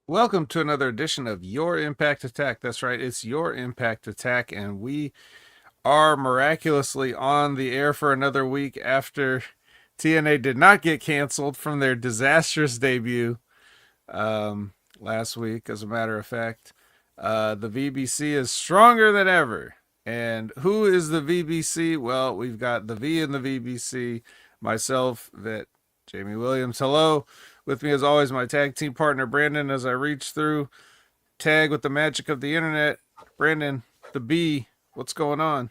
Welcome to another edition of Your Impact Attack. That's right, it's Your Impact Attack, and we are miraculously on the air for another week after TNA did not get canceled from their disastrous debut last week, as a matter of fact. The VBC is stronger than ever. And who is the VBC? Well, we've got the V in the VBC, myself, Jamie Williams. Hello. With me, as always, my tag team partner, Brandon, as I reach through tag with the magic of the internet. Brandon, the B, what's going on?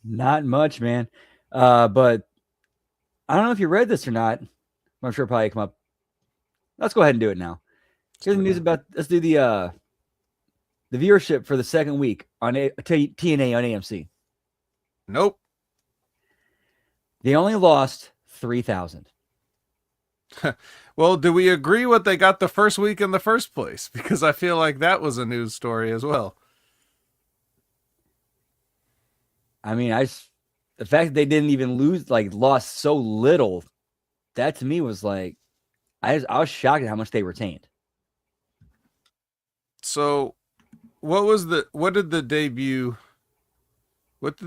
Not much, man. But I don't know if you read this or not. I'm sure it'll probably come up. Let's go ahead and do it now. Let's Here's do the it news now. about. Let's do the viewership for the second week on TNA on AMC. Nope. They only lost 3,000. Well, do we agree what they got the first week in the first place? Because I feel like that was a news story as well. I mean, the fact that they didn't even lose, like lost so little, that to me was like, I was shocked at how much they retained. So, what did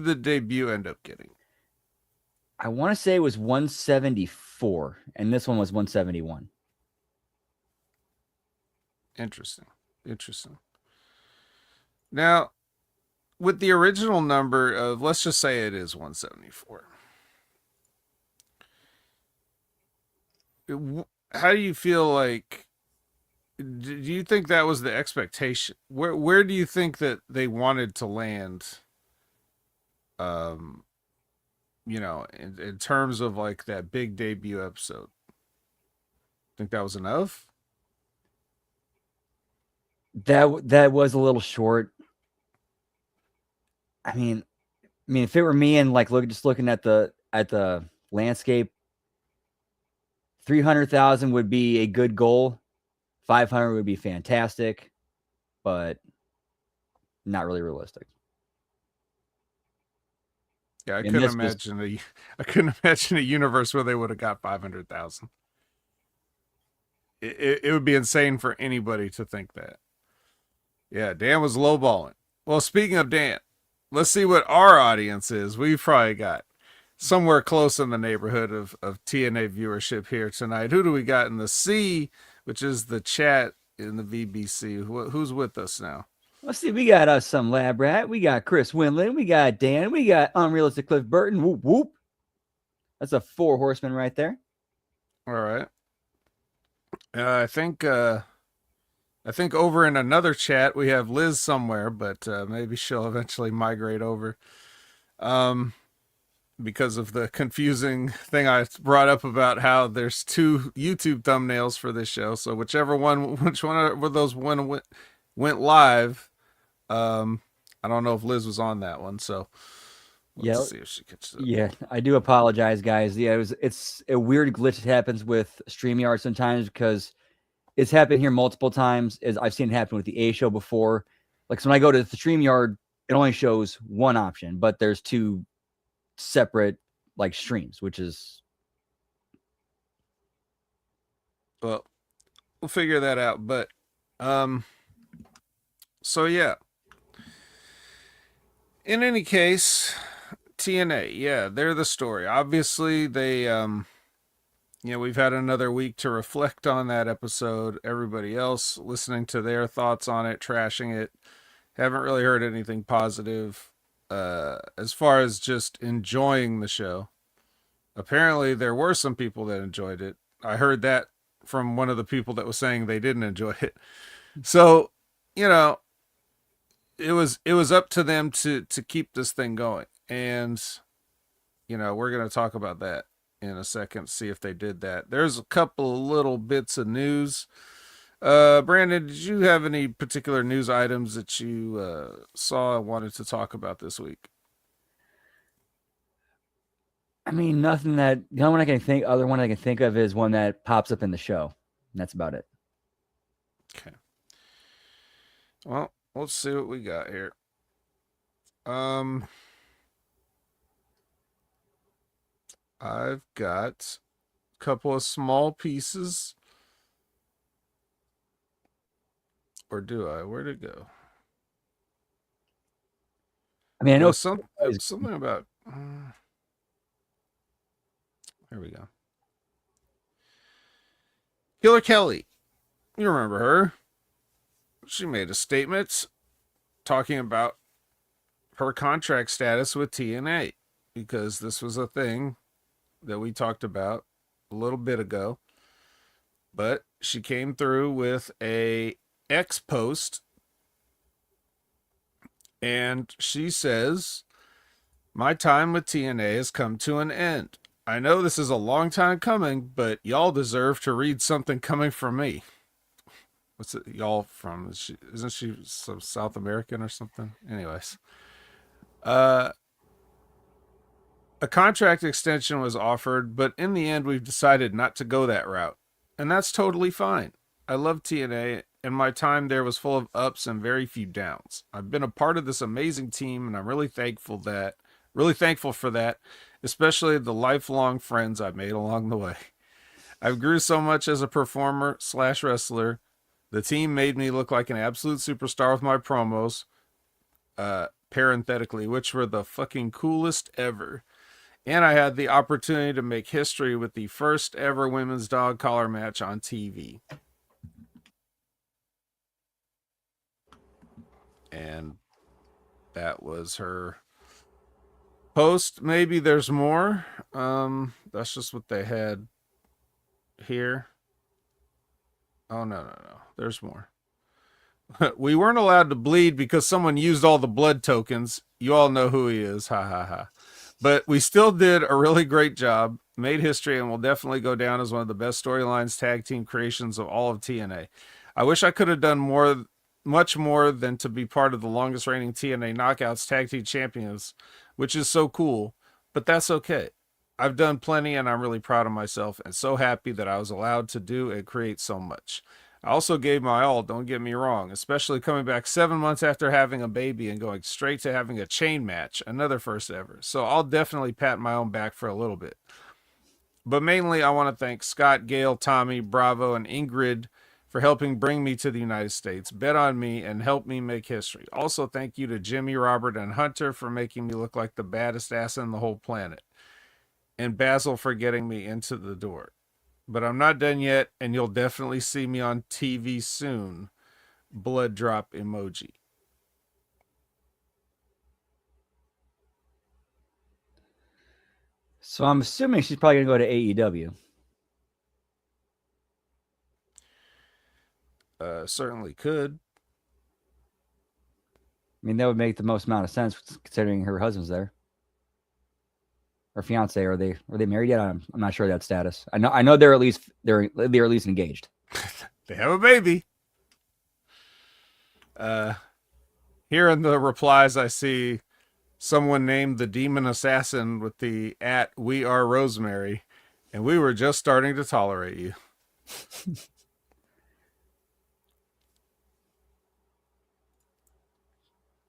the debut end up getting? I want to say it was 174, and this one was 171. Interesting. Interesting. Now, with the original number of, let's just say it is 174. How do you feel like, do you think that was the expectation? Where do you think that they wanted to land, um in terms of like that big debut episode? Think that was enough? That was a little short. I mean, if it were me and like just looking at the landscape, 300,000 would be a good goal. 500 would be fantastic, but not really realistic. Yeah, I And couldn't this was imagine I couldn't imagine a universe where they would have got 500,000. It would be insane for anybody to think that. Yeah, Dan was lowballing. Well, speaking of Dan, let's see what our audience is. We've probably got somewhere close in the neighborhood of TNA viewership here tonight. Who do we got in the C, which is the chat in the VBC? Who's with us now? Let's see. We got us some lab rat. We got Chris Winland. We got Dan. We got unrealistic Cliff Burton. Whoop whoop. That's a 4 horseman right there. All right. Uh, I think uh, I think over in another chat we have Liz somewhere, but maybe she'll eventually migrate over. Um, because of the confusing thing I brought up about how there's two YouTube thumbnails for this show. So which one of those went live. Um, I don't know if Liz was on that one, so let's Yeah, see if she catches up. yeah. I do apologize, guys. Yeah, it's a weird glitch that happens with StreamYard sometimes because it's happened here multiple times. As I've seen it happen with the A show before. Like, so when I go to the StreamYard, it only shows one option, but there's two separate like streams, which is Well, we'll figure that out. But um, so yeah. In any case, TNA, yeah, they're the story. Obviously, we've had another week to reflect on that episode. Everybody else listening to their thoughts on it, trashing it. Haven't really heard anything positive as far as just enjoying the show. Apparently, there were some people that enjoyed it. I heard that from one of the people that was saying they didn't enjoy it. So, you know, it was up to them to keep this thing going. And we're going to talk about that in a second, see if they did that. There's a couple of little bits of news. Brandon, did you have any particular news items that you saw and wanted to talk about this week? I mean, nothing that the only one I can think other one I can think of is one that pops up in the show. And that's about it. Okay. Well, let's see what we got here. Um, I've got a couple of small pieces. Or do I? Where'd it go? I mean, I It know was something about. Here we go. Killer Kelly. You remember her? She made a statement talking about her contract status with TNA because this was a thing that we talked about a little bit ago. But she came through with a X post and she says, "My time with TNA has come to an end. I know this is a long time coming, but y'all deserve to read something coming from me." What's it y'all from? Isn't she some South American or something? Anyways. Uh a contract extension was offered, but in the end we've decided not to go that route. And that's totally fine. I love TNA and my time there was full of ups and very few downs. I've been a part of this amazing team and I'm really thankful for that, especially the lifelong friends I've made along the way. I've grew so much as a performer slash wrestler. The team made me look like an absolute superstar with my promos, parenthetically, which were the fucking coolest ever. And I had the opportunity to make history with the first ever women's dog collar match on TV. And that was her post. Maybe there's more. That's just what they had here. Oh, no. There's more. We weren't allowed to bleed because someone used all the blood tokens. You all know who he is. Ha ha ha. But we still did a really great job, made history, and will definitely go down as one of the best storylines tag team creations of all of TNA. I wish I could have done much more than to be part of the longest reigning TNA Knockouts Tag Team Champions, which is so cool, but that's okay. I've done plenty and I'm really proud of myself and so happy that I was allowed to do and create so much. I also gave my all, don't get me wrong, especially coming back 7 months after having a baby and going straight to having a chain match, another first ever. So I'll definitely pat my own back for a little bit. But mainly, I want to thank Scott, Gail, Tommy, Bravo, and Ingrid for helping bring me to the United States, bet on me, and help me make history. Also, thank you to Jimmy, Robert, and Hunter for making me look like the baddest ass in the whole planet, and Basil for getting me into the door. But I'm not done yet, and you'll definitely see me on TV soon. Blood drop emoji. So I'm assuming she's probably gonna go to AEW. Certainly could. I mean, that would make the most amount of sense considering her husband's there, or fiance. Are they married yet? I'm not sure of that status. I know they're at least engaged. They have a baby. Here in the replies, I see someone named the Demon Assassin with the @ We Are Rosemary, and we were just starting to tolerate you.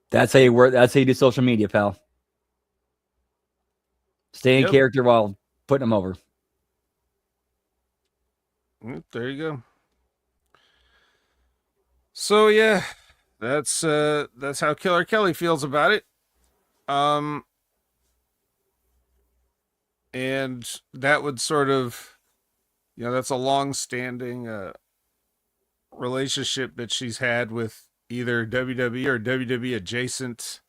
That's how you work. That's how you do social media, pal. Stay in character while putting them over. There you go. So yeah, that's how Killer Kelly feels about it. Um, and that would sort of, that's a long-standing relationship that she's had with either WWE or WWE adjacent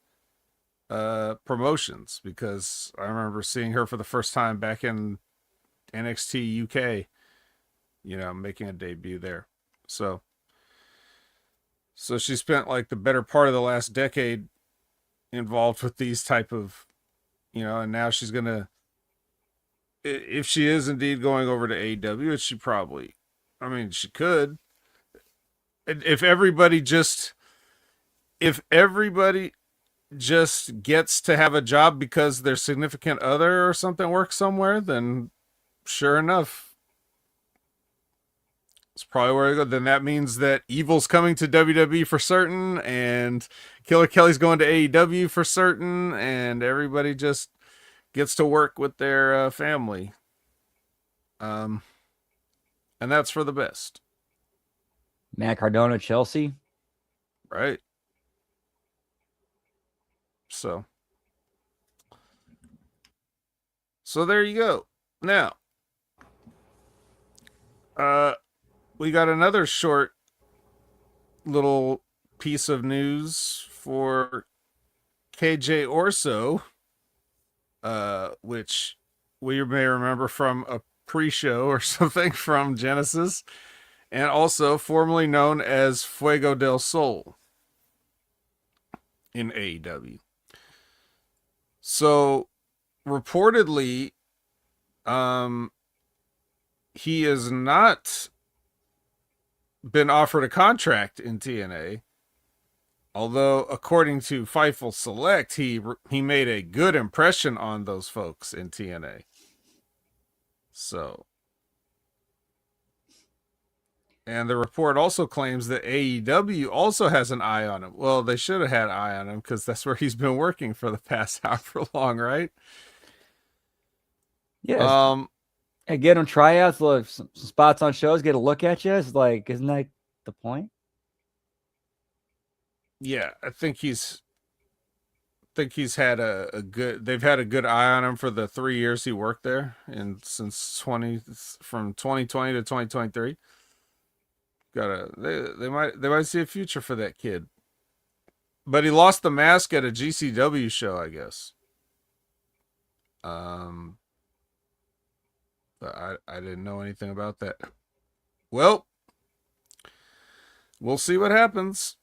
promotions, because I remember seeing her for the first time back in NXT UK, making a debut there. So she spent like the better part of the last decade involved with these type of, and now she's gonna, if she is indeed going over to AEW, which she probably, I mean, she could. If everybody just, if everybody just gets to have a job because their significant other or something works somewhere, then sure enough, it's probably where I go. Then that means that Evil's coming to WWE for certain, and Killer Kelly's going to AEW for certain, and everybody just gets to work with their family. And that's for the best. Matt Cardona, Chelsea. Right. So, so there you go. Now, uh, we got another short little piece of news for KJ Orso, which we may remember from a pre-show or something from Genesis, and also formerly known as Fuego del Sol in AEW. So reportedly, um, he has not been offered a contract in TNA. Although, according to Fightful Select, he made a good impression on those folks in TNA. So, and the report also claims that AEW also has an eye on him. Well, they should have had an eye on him because that's where he's been working for the past however long, right? Yes. Hey, get him tryouts, look, some spots on shows, get a look at you. It's like, isn't that the point? Yeah, I think he's had a good. They've had a good eye on him for the 3 years he worked there, and since 2020 to 2023. They might see a future for that kid. But he lost the mask at a GCW show, I guess. But I didn't know anything about that. Well, we'll see what happens.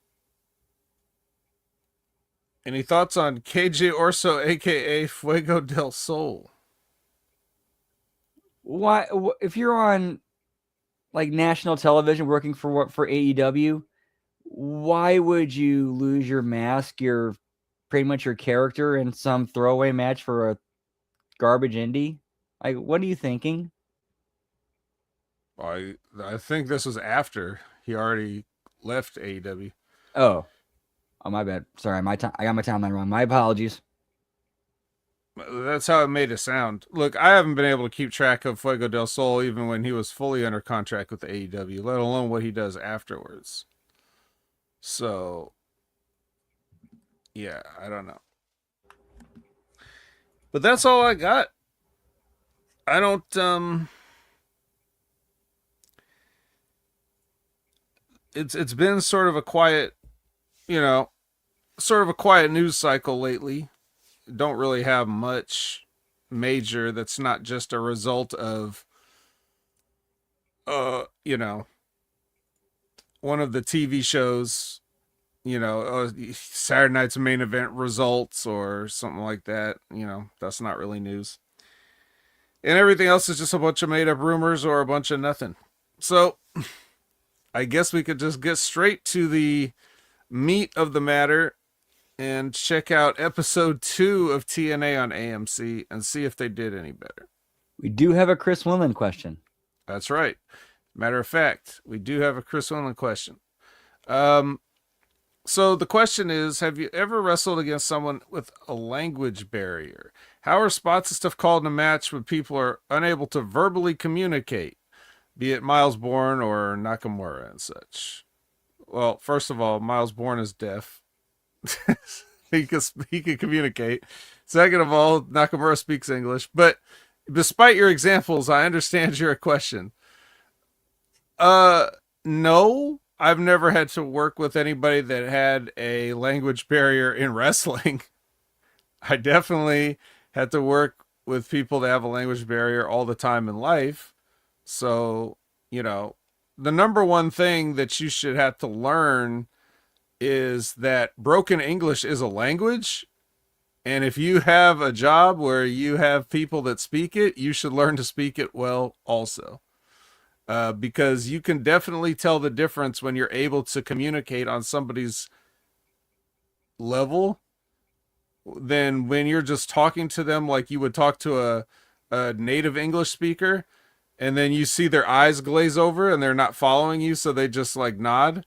Any thoughts on KJ Orso, aka Fuego del Sol? Why, if you're on like national television working for AEW, why would you lose your mask, your pretty much your character in some throwaway match for a garbage indie? Like, what are you thinking? I think this was after he already left AEW. Oh, my bad. Sorry, I got my timeline wrong. My apologies. That's how it made it sound. Look, I haven't been able to keep track of Fuego del Sol even when he was fully under contract with AEW, let alone what he does afterwards. So, yeah, I don't know. But that's all I got. I don't it's been sort of a quiet, you know, sort of a quiet news cycle lately. Don't really have much major that's not just a result of you know, one of the TV shows, Saturday night's main event results or something like that. That's not really news. And everything else is just a bunch of made up rumors or a bunch of nothing. So I guess we could just get straight to the meat of the matter and check out episode 2 of TNA on AMC and see if they did any better. We do have a Chris Winland question. That's right. Matter of fact, we do have a Chris Winland question. So the question is, have you ever wrestled against someone with a language barrier? How are spots and stuff called in a match when people are unable to verbally communicate, be it Miles Bourne or Nakamura and such? Well, first of all, Miles Bourne is deaf. he can communicate. Second of all, Nakamura speaks English. But despite your examples, I understand your question. No, I've never had to work with anybody that had a language barrier in wrestling. I definitely had to work with people that have a language barrier all the time in life. So, the number one thing that you should have to learn is that broken English is a language. And if you have a job where you have people that speak it, you should learn to speak it well also. Because you can definitely tell the difference when you're able to communicate on somebody's level than when you're just talking to them like you would talk to a native English speaker, and then you see their eyes glaze over and they're not following you, so they just like nod.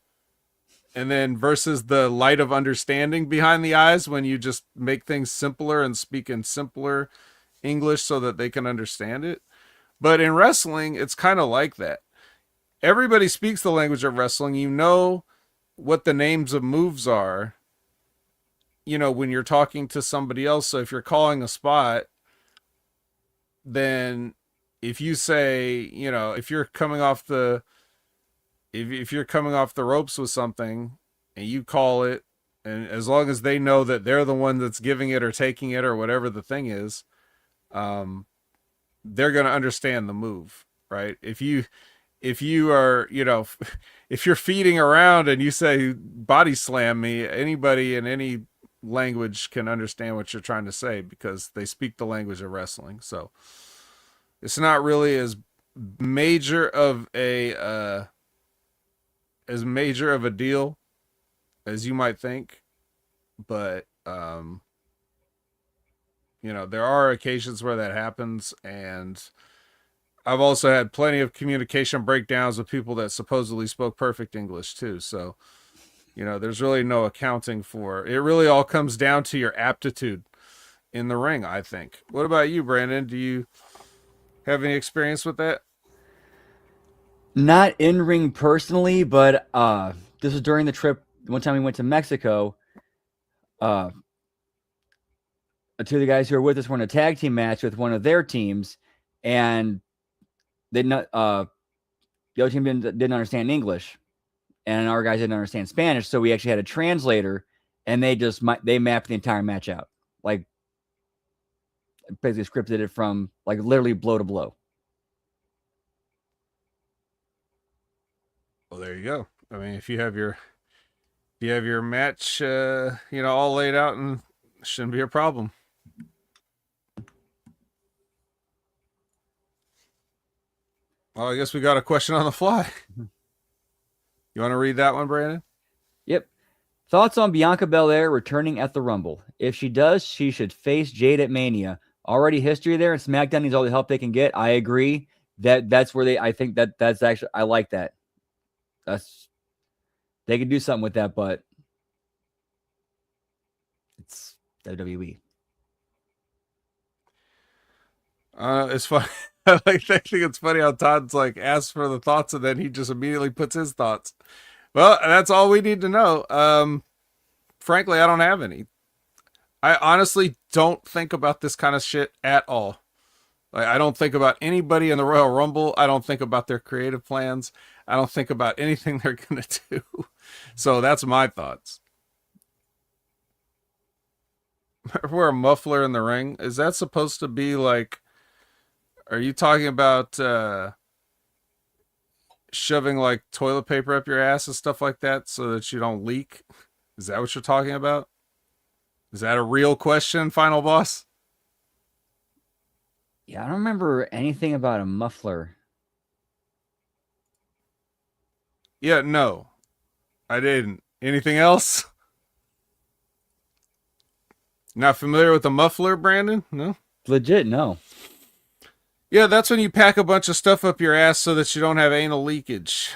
And then versus the light of understanding behind the eyes when you just make things simpler and speak in simpler English so that they can understand it. But in wrestling, it's kind of like that. Everybody speaks the language of wrestling. what the names of moves are, when you're talking to somebody else. So if you're calling a spot, then if you say, if you're coming off the if you're coming off the ropes with something and you call it, and as long as they know that they're the one that's giving it or taking it or whatever the thing is, um, they're going to understand the move, right? If you are, if you're feeding around and you say body slam me, anybody in any language can understand what you're trying to say because they speak the language of wrestling. So it's not really major of a as major of a deal as you might think, but there are occasions where that happens, and I've also had plenty of communication breakdowns with people that supposedly spoke perfect English too. So, there's really no accounting for it. Really all comes down to your aptitude in the ring, I think. What about you, Brandon? Do you have any experience with that? Not in ring personally, but this was during the trip. One time we went to Mexico. Uh, Two of the guys who were with us were in a tag team match with one of their teams, and they not the other team didn't understand English, and our guys didn't understand Spanish, so we actually had a translator, and they mapped the entire match out, like basically scripted it from like literally blow to blow. Well, there you go. I mean, if you have your match, all laid out, and shouldn't be a problem. Well, I guess we got a question on the fly. You want to read that one, Brandon? Yep. Thoughts on Bianca Belair returning at the Rumble? If she does, she should face Jade at Mania. Already history there, and SmackDown needs all the help they can get. I agree. That's where I think that's actually, I like that. They could do something with that, but it's WWE. It's funny. I think it's funny how Todd's like asks for the thoughts and then he just immediately puts his thoughts. Well, that's all we need to know. Frankly, I don't have any. I honestly don't think about this kind of shit at all. Like, I don't think about anybody in the Royal Rumble. I don't think about their creative plans. I don't think about anything they're gonna do. So that's my thoughts. Wear a muffler in the ring. Is that supposed to be like? Are you talking about shoving like toilet paper up your ass and stuff like that so that you don't leak? Is that what you're talking about? Is that a real question, Final Boss? Yeah, I don't remember anything about a muffler. Yeah, no, I didn't. Anything else? Not familiar with the muffler, Brandon? No? Legit, no. Yeah, that's when you pack a bunch of stuff up your ass so that you don't have anal leakage.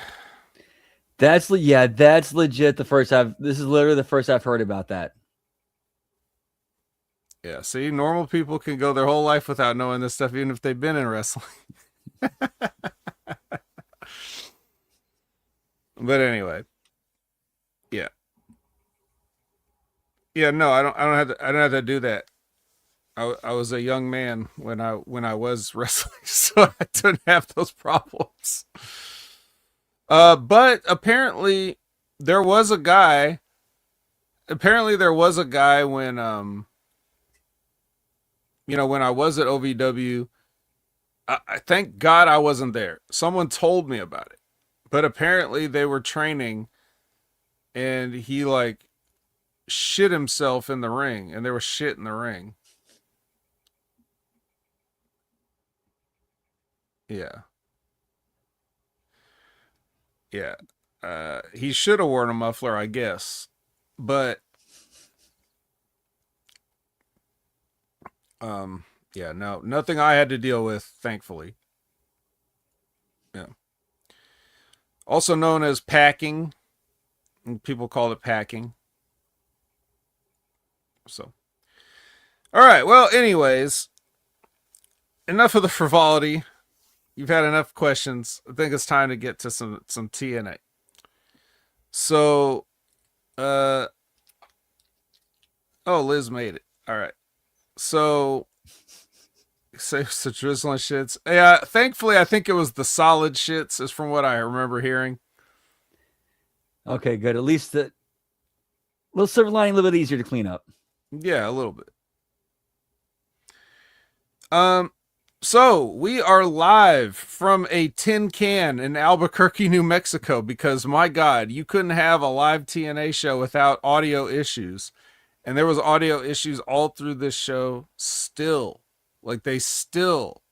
That's legit. This is literally the first I've heard about that. Yeah, see, normal people can go their whole life without knowing this stuff, even if they've been in wrestling. But anyway, yeah, yeah. No, I don't have to do that. I was a young man when I was wrestling, so I didn't have those problems. But apparently there was a guy. Apparently there was a guy when I was at OVW. I thank God I wasn't there. Someone told me about it, but apparently they were training, and he like shit himself in the ring, and there was shit in the ring. Yeah. Yeah. He should have worn a muffler, I guess. But um yeah, no, nothing I had to deal with, thankfully. Yeah. Also known as packing. People call it packing. So all right, well, anyways, enough of the frivolity. You've had enough questions. I think it's time to get to some TNA. So Uh oh, Liz made it. All right. So saves the drizzling shits. Yeah, thankfully I think it was the solid shits, is from what I remember hearing. Okay, good. At least the little silver lining, a little bit easier to clean up. Yeah, a little bit. Um, so we are live from a tin can in Albuquerque, New Mexico, because my God, you couldn't have a live TNA show without audio issues. And there was audio issues all through this show still. Like they still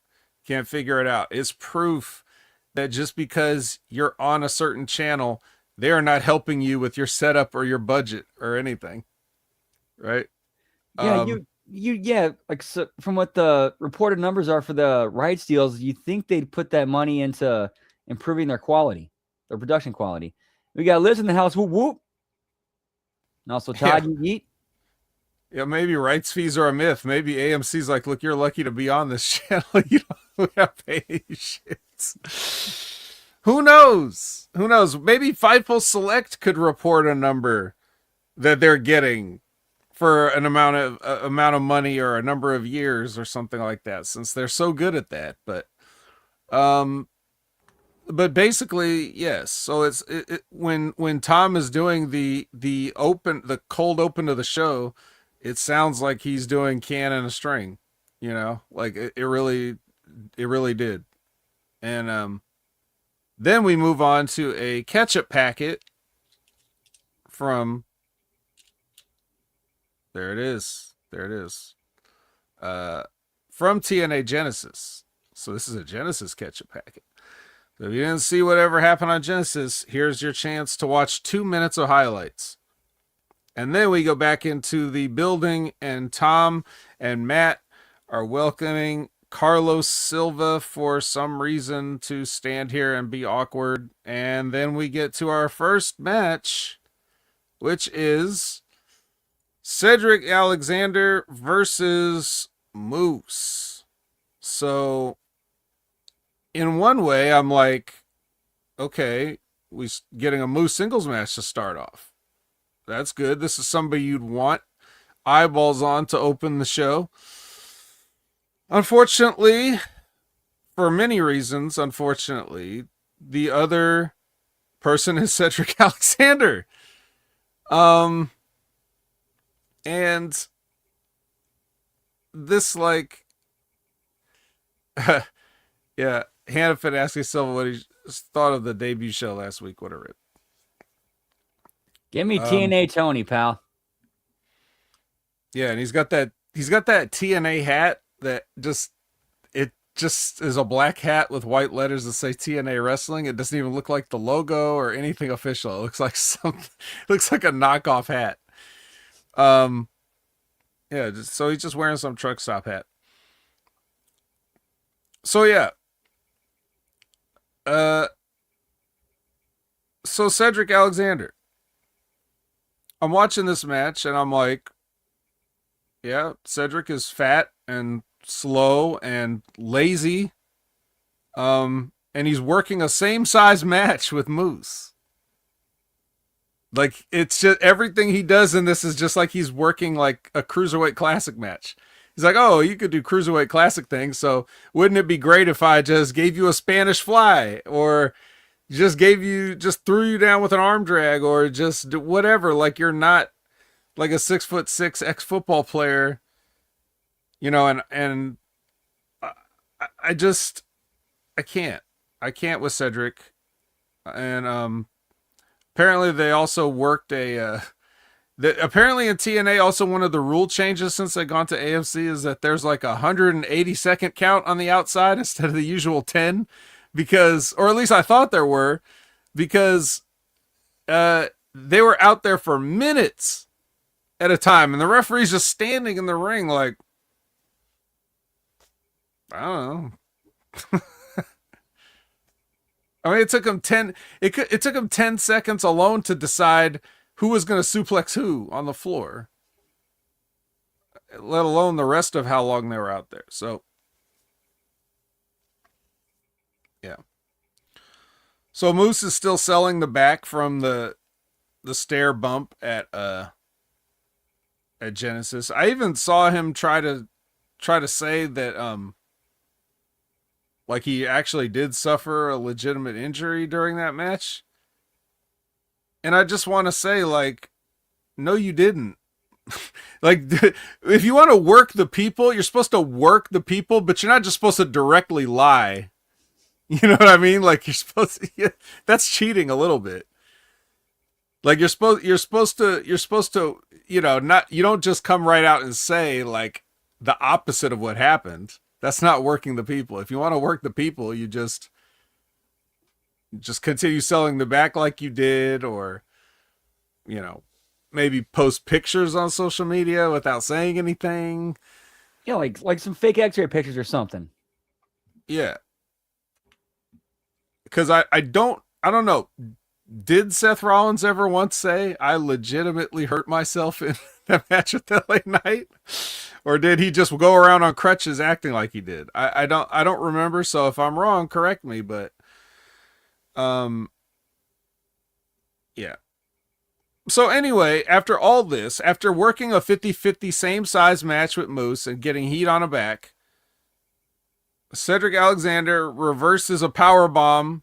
can't figure it out. It's proof that just because you're on a certain channel, they are not helping you with your setup or your budget or anything. Right? Yeah, Um, yeah. Like so from what the reported numbers are for the rights deals, you think they'd put that money into improving their quality, their production quality. We got Liz in the house. Whoop whoop. And also yeah. Todd, you eat. Yeah, maybe rights fees are a myth. Maybe AMC's like, look, you're lucky to be on this channel. You don't have to pay any shit. Who knows? Who knows? Maybe Fightful Select could report a number that they're getting for an amount of money or a number of years or something like that, since they're so good at that. Um, but basically, yes. So when Tom is doing the cold open to the show, it sounds like he's doing can and a string. You know, like it really did. And then we move on to a ketchup packet from there. It is. There it is. Uh, from TNA Genesis. So this is a Genesis ketchup packet. So if you didn't see whatever happened on Genesis, here's your chance to watch 2 minutes of highlights. And then we go back into the building, and Tom and Matt are welcoming Carlos Silva for some reason to stand here and be awkward. And then we get to our first match, which is Cedric Alexander versus Moose. So, in one way, I'm like, okay, we getting a Moose singles match to start off. That's good. This is somebody you'd want eyeballs on to open the show. Unfortunately, for many reasons, the other person is Cedric Alexander. And this, like, yeah, Hannafin asked Silva what he thought of the debut show last week. Whatever. Give me TNA Tony, pal. Yeah, and he's got that TNA hat that just is a black hat with white letters that say TNA Wrestling. It doesn't even look like the logo or anything official. It looks like it looks like a knockoff hat. Yeah, so he's just wearing some truck stop hat. So yeah. So Cedric Alexander. I'm watching this match and I'm like, yeah, Cedric is fat and slow and lazy. And he's working a same size match with Moose. Like, it's just everything he does in this is just like he's working like a Cruiserweight Classic match. He's like, oh, you could do Cruiserweight Classic things, so wouldn't it be great if I just gave you a Spanish fly, or just threw you down with an arm drag, or just whatever? Like, you're not like a 6'6" ex-football player, you know, and I just I can't with Cedric. And apparently they also worked apparently in TNA, also one of the rule changes since they gone to AFC is that there's like 180-second count on the outside instead of the usual 10, because, or at least I thought there were, because they were out there for minutes at a time, and the referee's just standing in the ring like, I don't know. I mean, it took him 10 seconds alone to decide who was going to suplex who on the floor, let alone the rest of how long they were out there. So, yeah. So Moose is still selling the back from the the stair bump at Genesis. I even saw him try to say that like he actually did suffer a legitimate injury during that match. And I just want to say, like, no, you didn't. Like, if you want to work the people, you're supposed to work the people, but you're not just supposed to directly lie. You know what I mean? Like, yeah, that's cheating a little bit. Like, you're supposed to, not, you don't just come right out and say, like, the opposite of what happened. That's not working the people. If you want to work the people, you just continue selling the back like you did, or, you know, maybe post pictures on social media without saying anything. Yeah, like some fake X-ray pictures or something. Yeah. Because I don't know. Did Seth Rollins ever once say, I legitimately hurt myself in that match with LA Knight? Or did he just go around on crutches acting like he did? I don't remember, so if I'm wrong, correct me, but yeah. So anyway, after all this, after working a 50-50 same size match with Moose and getting heat on a back, Cedric Alexander reverses a power bomb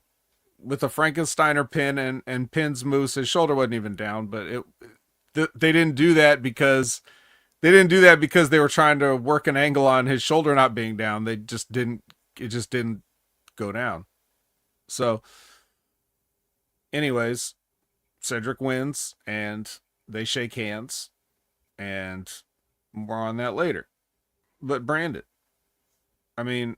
with a Frankensteiner pin and pins Moose. His shoulder wasn't even down, but they didn't do that because they were trying to work an angle on his shoulder not being down. It just didn't go down. So anyways, Cedric wins and they shake hands, and more on that later. But Brandon, I mean,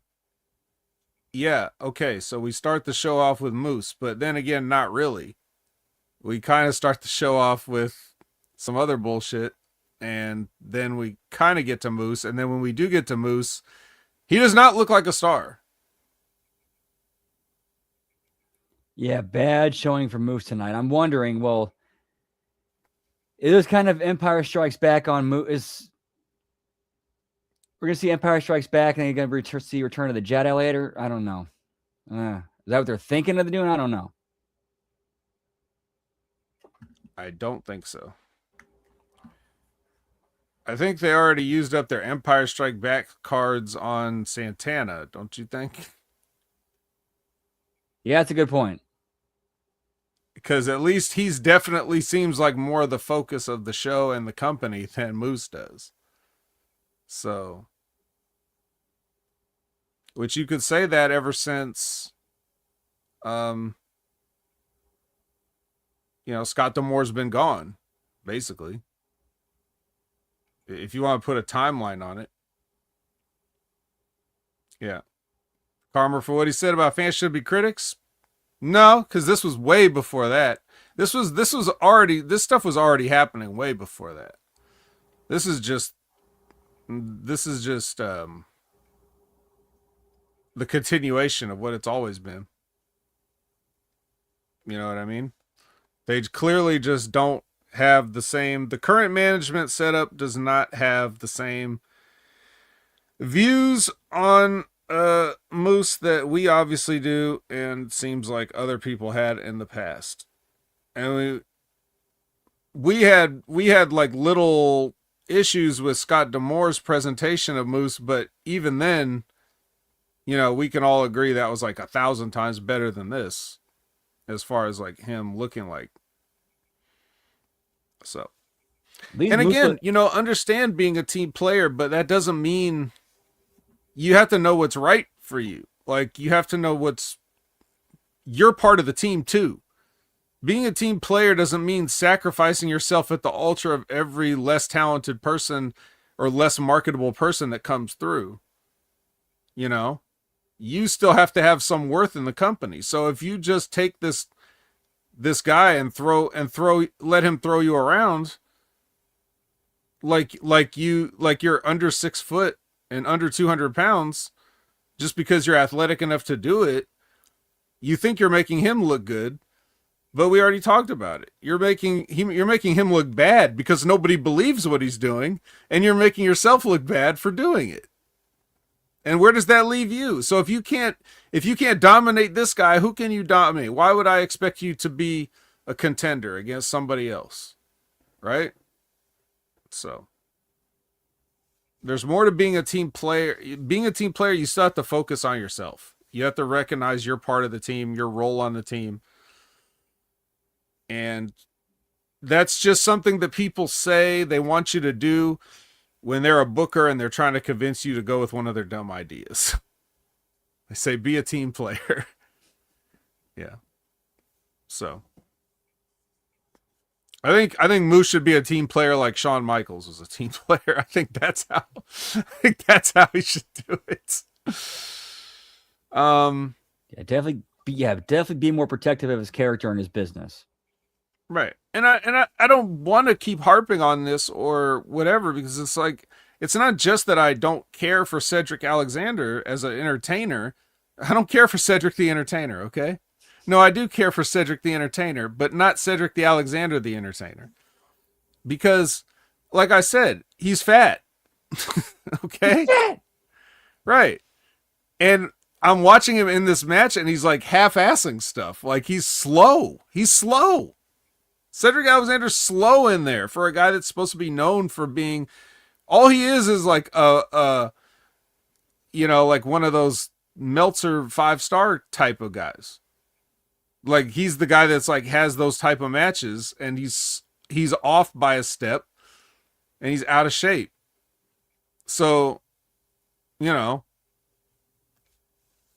yeah, okay, so we start the show off with Moose, but then again, not really. We kind of start the show off with some other bullshit, and then we kind of get to Moose, and then when we do get to Moose, he does not look like a star. Yeah, bad showing for Moose tonight. I'm wondering, well, it is kind of Empire Strikes Back on Moose. We're going to see Empire Strikes Back, and then you're going to see Return of the Jedi later? I don't know. Is that what they're thinking of doing? I don't know. I don't think so. I think they already used up their Empire Strike Back cards on Santana, don't you think? Yeah, that's a good point. Because at least he's definitely seems like more of the focus of the show and the company than Moose does. So, which you could say that ever since, Scott D'Amore's been gone, basically. If you want to put a timeline on it. Yeah. Karma for what he said about fans should be critics? No, because this was way before that. This stuff was already happening way before that. This is just the continuation of what it's always been. You know what I mean? They clearly just don't have the current management setup does not have the same views on Moose that we obviously do, and seems like other people had in the past. And we had like little issues with Scott D'Amore's presentation of Moose, but even then, we can all agree that was like 1,000 times better than this, as far as like him looking like. So, and again, understand being a team player, but that doesn't mean you have to know what's right for you. Like, you have to know you're part of the team too. Being a team player doesn't mean sacrificing yourself at the altar of every less talented person or less marketable person that comes through. You still have to have some worth in the company. So if you just take this guy and let him throw you around like you're under 6 foot and under 200 pounds, just because you're athletic enough to do it, you think you're making him look good, but we already talked about it. You're making him look bad because nobody believes what he's doing, and you're making yourself look bad for doing it. And where does that leave you? So if you can't dominate this guy, who can you dominate? Why would I expect you to be a contender against somebody else, right? So there's more to being a team player. Being a team player, you still have to focus on yourself. You have to recognize your part of the team, your role on the team. And that's just something that people say they want you to do when they're a booker and they're trying to convince you to go with one of their dumb ideas. They say, be a team player. Yeah. So I think Moose should be a team player like Shawn Michaels was a team player. I think that's how he should do it. Definitely be more protective of his character and his business. Right. And I don't want to keep harping on this or whatever, because it's like, it's not just that I don't care for Cedric Alexander as an entertainer. I don't care for Cedric the Entertainer, okay? No, I do care for Cedric the Entertainer, but not Cedric the Alexander the Entertainer. Because, like I said, he's fat. Okay? He's fat. Right. And I'm watching him in this match and he's like half-assing stuff. Like he's slow. He's slow. Cedric Alexander's slow in there for a guy that's supposed to be known for being, all he is like like one of those Meltzer 5-star type of guys. Like he's the guy that's like has those type of matches and he's off by a step and he's out of shape. So, yeah.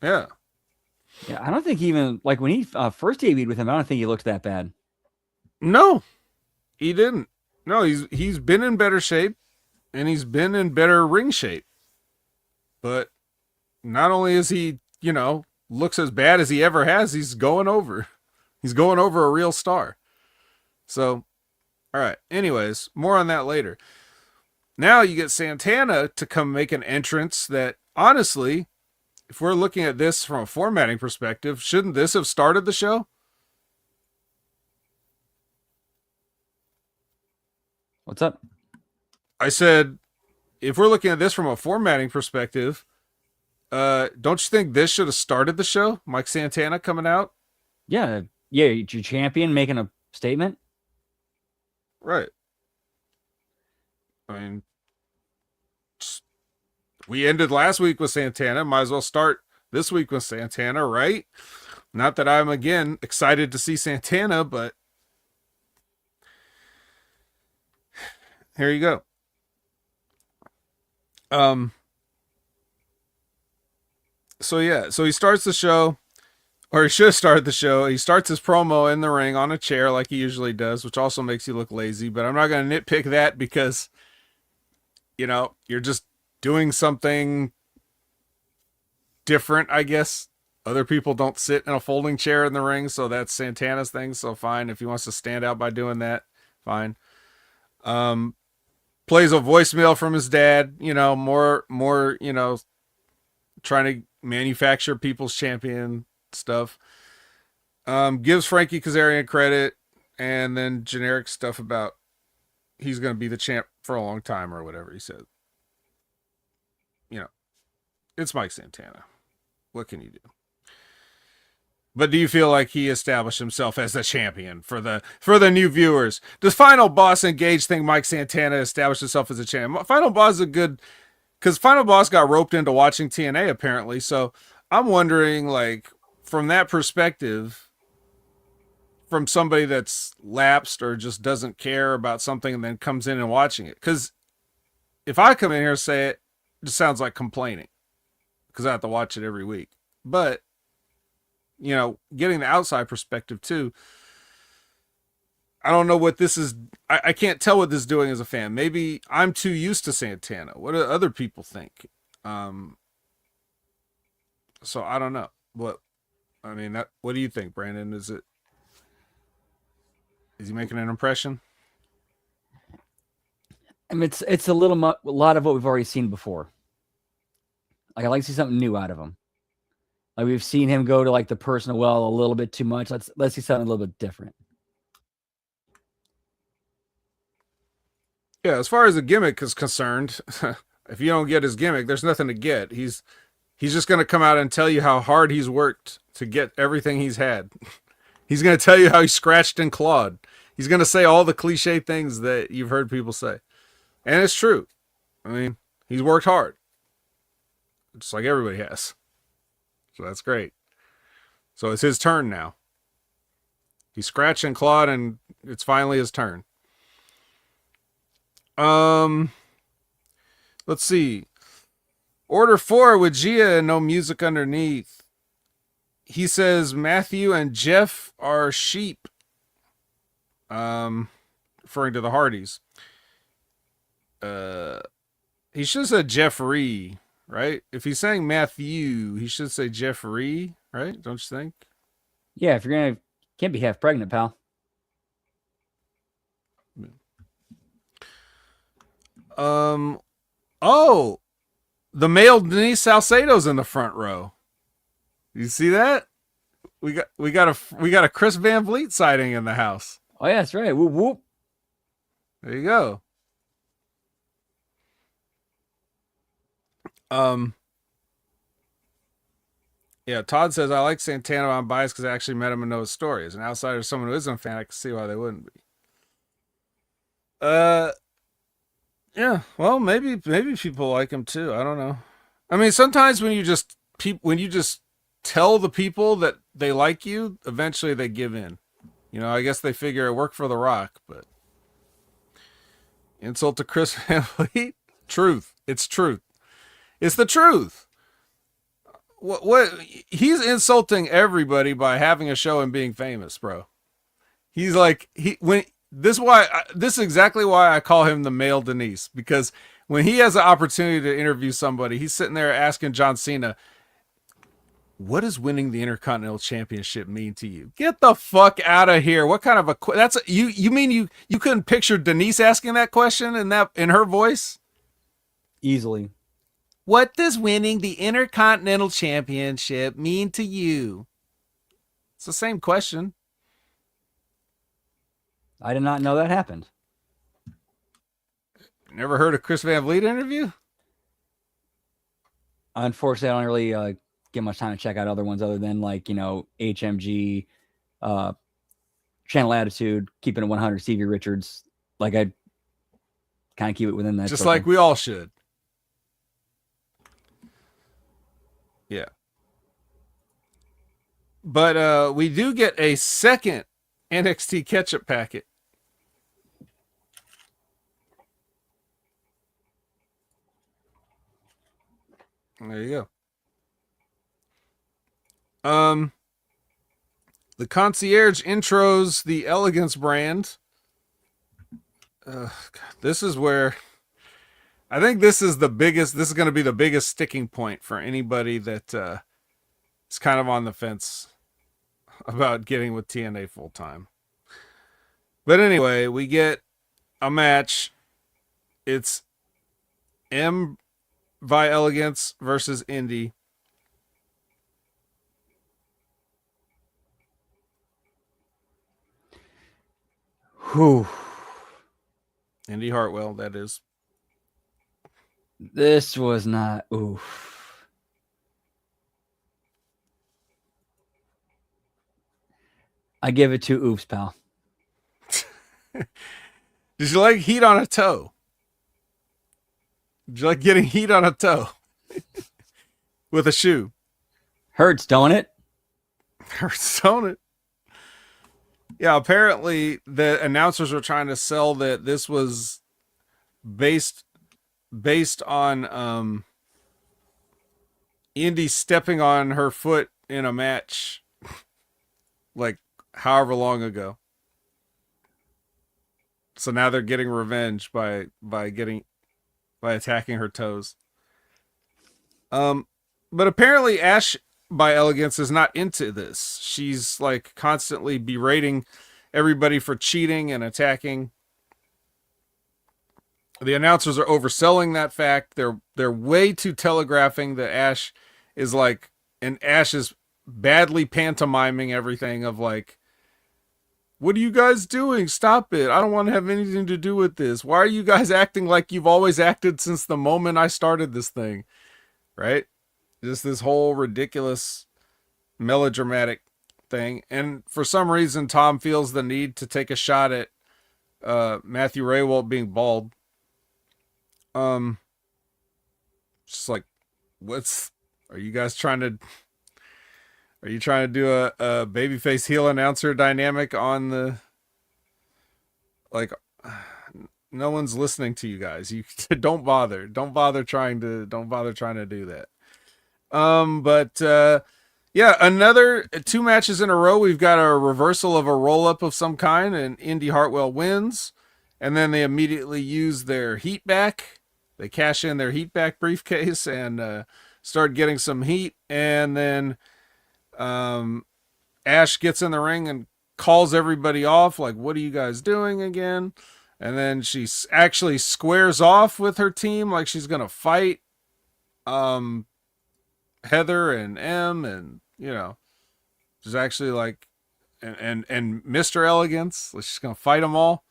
Yeah, I don't think even like when he first debuted with him, I don't think he looked that bad. No, he didn't. No, he's been in better shape and he's been in better ring shape. But not only is he, looks as bad as he ever has, he's going over a real star. So, all right. Anyways, more on that later. Now you get Santana to come make an entrance that, honestly, if we're looking at this from a formatting perspective, shouldn't this have started the show? What's up? I said, if we're looking at this from a formatting perspective, don't you think this should have started the show? Mike Santana coming out? Yeah, your champion making a statement. Right. I mean, we ended last week with Santana. Might as well start this week with Santana, right? Not that I'm, again, excited to see Santana, but here you go. So he starts the show, or he should have started the show. He starts his promo in the ring on a chair like he usually does, which also makes you look lazy, but I'm not going to nitpick that because, you're just doing something different, I guess. Other people don't sit in a folding chair in the ring, so that's Santana's thing, so fine. If he wants to stand out by doing that, fine. Plays a voicemail from his dad, more, trying to manufacture people's champion stuff. Gives Frankie Kazarian credit, and then generic stuff about he's going to be the champ for a long time or whatever he said. It's Mike Santana. What can you do? But do you feel like he established himself as the champion for the new viewers? Does Final Boss Engage think Mike Santana established himself as a champion? Final Boss is a good, because Final Boss got roped into watching TNA apparently. So I'm wondering, like, from that perspective, from somebody that's lapsed or just doesn't care about something and then comes in and watching it. Because if I come in here and say it just sounds like complaining because I have to watch it every week. But, getting the outside perspective too, I don't know what this is. I can't tell what this is doing as a fan. Maybe I'm too used to Santana. What do other people think? So I don't know. What do you think, Brandon? Is he making an impression? I mean, it's a lot of what we've already seen before. Like, I like to see something new out of him. Like, we've seen him go to like the personal well a little bit too much. Let's see something a little bit different. Yeah, as far as the gimmick is concerned, if you don't get his gimmick, there's nothing to get. He's just going to come out and tell you how hard he's worked to get everything he's had. He's going to tell you how he scratched and clawed. He's going to say all the cliche things that you've heard people say. And it's true. I mean, he's worked hard. Just like everybody has. So that's great. So it's his turn now. He scratched and clawed, and it's finally his turn. Let's see. Order 4 with Gia and no music underneath. He says Matthew and Jeff are sheep. Referring to the Hardys. He should have said Jeffrey, right? If he's saying Matthew, he should say Jeffrey, right? Don't you think? Yeah, if you're gonna can't be half pregnant, pal. Oh, the male Denise Salcedo's in the front row. You see that? We got a Chris Van Vliet sighting in the house. Oh yeah, that's right. Whoop whoop. There you go. Yeah, Todd says, I like Santana, but I'm biased because I actually met him and know his story. As an outsider, someone who isn't a fan, I can see why they wouldn't be. Yeah, well, maybe people like him too. I don't know. I mean, sometimes when you just tell the people that they like you, eventually they give in. You know, I guess they figure it worked for The Rock, but insult to Chris Van Vliet? Truth. It's truth. It's the truth. What he's insulting everybody by having a show and being famous, bro. He's like this is exactly why I call him the male Denise, because when he has an opportunity to interview somebody, he's sitting there asking John Cena, what does winning the Intercontinental Championship mean to you? Get the fuck out of here. What kind of you mean you couldn't picture Denise asking that question in her voice? Easily. What does winning the Intercontinental Championship mean to you? It's the same question. I did not know that happened. Never heard a Chris Van Vliet interview? Unfortunately, I don't really get much time to check out other ones other than HMG, Channel Attitude, Keeping It 100, Stevie Richards. Like I kind of keep it within that. Just circle. Like we all should. Yeah. But we do get a second NXT ketchup packet. There you go. The concierge intros the Elegance brand. This is where I think this is going to be the biggest sticking point for anybody that is kind of on the fence about getting with TNA full time. But anyway, we get a match. It's M by Elegance versus Indy. Whew. Indy Hartwell, that is. This was not. Oof. I give it 2 oops, pal. Did you like heat on a toe? Did you like getting heat on a toe? With a shoe? Hurts, don't it? Hurts, don't it? Yeah, apparently the announcers were trying to sell that this was based on Indy stepping on her foot in a match like however long ago. So now they're getting revenge by attacking her toes. But apparently Ash by Elegance is not into this. She's like constantly berating everybody for cheating and attacking. The announcers are overselling that fact. They're way too telegraphing that Ash is like, and Ash is badly pantomiming everything of like, what are you guys doing? Stop it. I don't want to have anything to do with this. Why are you guys acting like you've always acted since the moment I started this thing? Right? Just this whole ridiculous, melodramatic thing. And for some reason, Tom feels the need to take a shot at Matthew Raywalt being bald. Just like, what's are you guys trying to? Are you trying to do a babyface heel announcer dynamic on the like? No one's listening to you guys. You don't bother. Don't bother trying to do that. Yeah, another 2 matches in a row. We've got a reversal of a roll up of some kind, and Indy Hartwell wins. And then they immediately use their heat back. They cash in their heat back briefcase and start getting some heat. And then Ash gets in the ring and calls everybody off. Like, what are you guys doing again? And then she actually squares off with her team like she's going to fight Heather and M, and she's actually like and Mr. Elegance, like she's gonna fight them all.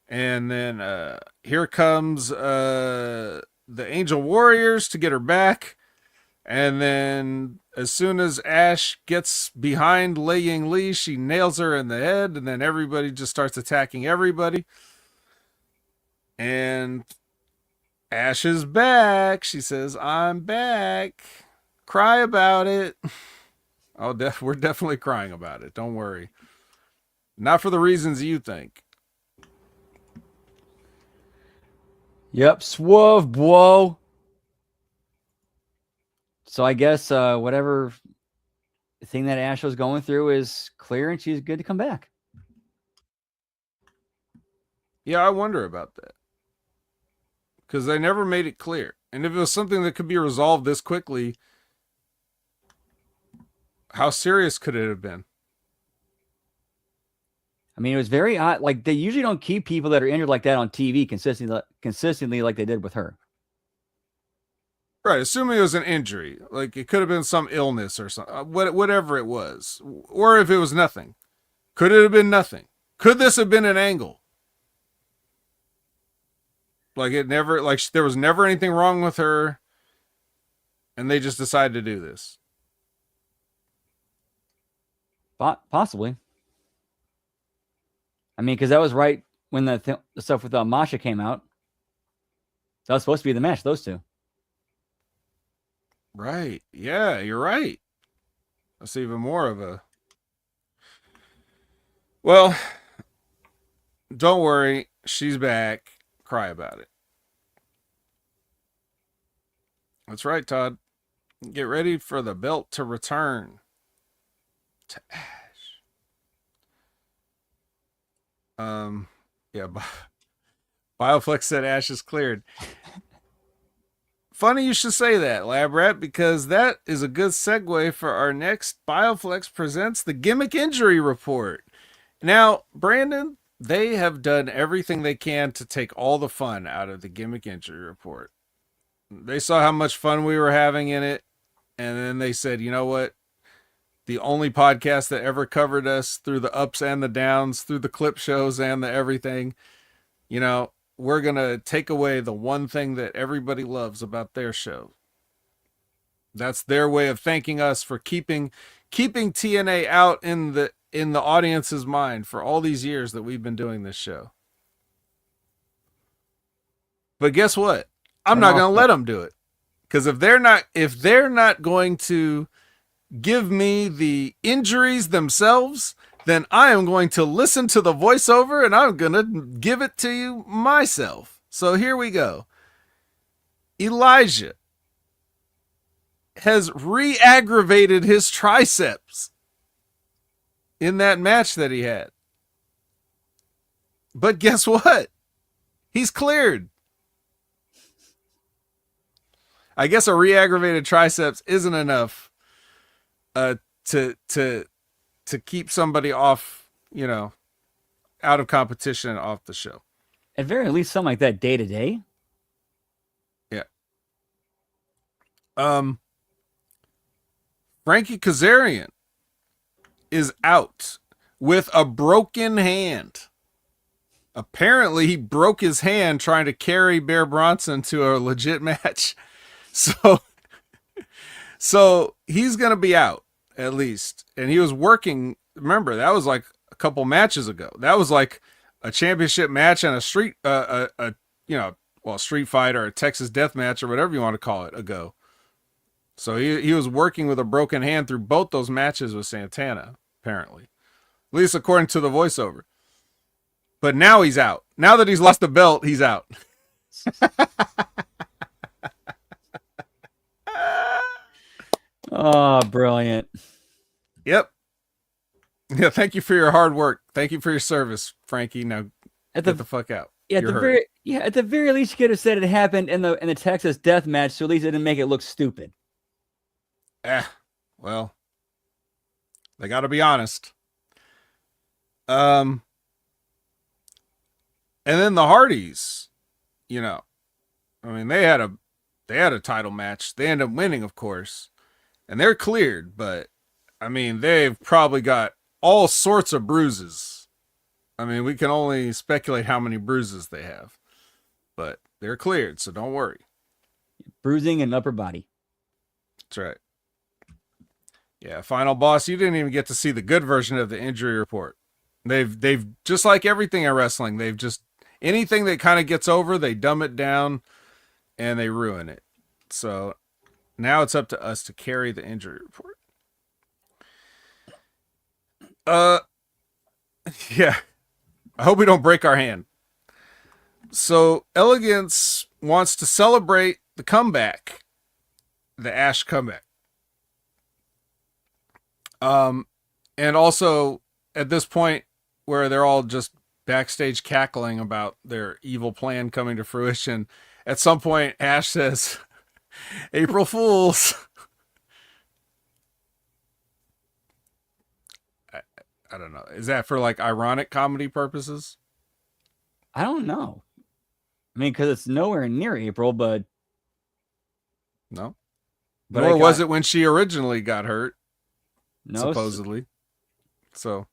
And then here comes the Angel Warriors to get her back. And then as soon as Ash gets behind Lei Ying Li, she nails her in the head, and then everybody just starts attacking everybody. And Ash is back. She says, "I'm back. Cry about it." Oh, we're definitely crying about it. Don't worry. Not for the reasons you think. Yep, swerve, bro. So I guess whatever thing that Ash was going through is clear, and she's good to come back. Yeah, I wonder about that. Because they never made it clear. And if it was something that could be resolved this quickly, how serious could it have been? I mean, it was very odd. Like, they usually don't keep people that are injured like that on TV consistently like they did with her. Right, assuming it was an injury. Like, it could have been some illness or something. Whatever it was. Or if it was nothing. Could it have been nothing? Could this have been an angle? Like, there was never anything wrong with her, and they just decided to do this. Possibly. I mean, because that was right when the stuff with Masha came out. That was supposed to be the match, those two. Right. Yeah, you're right. That's even more of a... Well, don't worry. She's back. Cry about it. That's right, Todd. Get ready for the belt to return to Ash. Yeah, Bioflex said Ash is cleared. Funny you should say that, Lab Rat, because that is a good segue for our next Bioflex presents the Gimmick Injury Report. Now, Brandon, they have done everything they can to take all the fun out of the Gimmick Injury Report. They saw how much fun we were having in it, and then they said, you know what? The only podcast that ever covered us through the ups and the downs, through the clip shows and the everything, we're going to take away the one thing that everybody loves about their show. That's their way of thanking us for keeping TNA out in the audience's mind for all these years that we've been doing this show. But guess what? I'm not going to let them do it. Because if they're not going to give me the injuries themselves, then I am going to listen to the voiceover and I'm going to give it to you myself. So here we go. Elijah has re-aggravated his triceps in that match that he had. But guess what? He's cleared. I guess a re-aggravated triceps isn't enough to keep somebody off, out of competition and off the show. At very least, something like that day to day. Yeah. Frankie Kazarian is out with a broken hand. Apparently, he broke his hand trying to carry Bear Bronson to a legit match. So he's going to be out. at least. And he was working. Remember, that was like a couple matches ago. That was like a championship match and a street, street fight or a Texas death match or whatever you want to call it ago. So he was working with a broken hand through both those matches with Santana, apparently. At least according to the voiceover. But now he's out. Now that he's lost the belt, he's out. Oh, brilliant. Yep. Yeah, thank you for your hard work. Thank you for your service, Frankie. Now get the fuck out. Yeah, at the very least, you could have said it happened in the Texas death match, so at least it didn't make it look stupid. Well, they got to be honest. And then the Hardys, you know, I mean, they had a title match. They ended up winning, of course, and they're cleared. But I mean, they've probably got all sorts of bruises. I mean, we can only speculate how many bruises they have, but they're cleared, so don't worry. Bruising and upper body. That's right. Yeah, Final Boss, you didn't even get to see the good version of the injury report. They've just like everything in wrestling, they've just anything that kind of gets over, they dumb it down and they ruin it. So now it's up to us to carry the injury report. Yeah. I hope we don't break our hand. So Elegance wants to celebrate the comeback, the Ash comeback. And also at this point where they're all just backstage cackling about their evil plan coming to fruition, at some point Ash says, April Fools. I don't know. Is that for like ironic comedy purposes? I don't know. I mean, because it's nowhere near April, but no. But nor was it when she originally got hurt. No, supposedly. So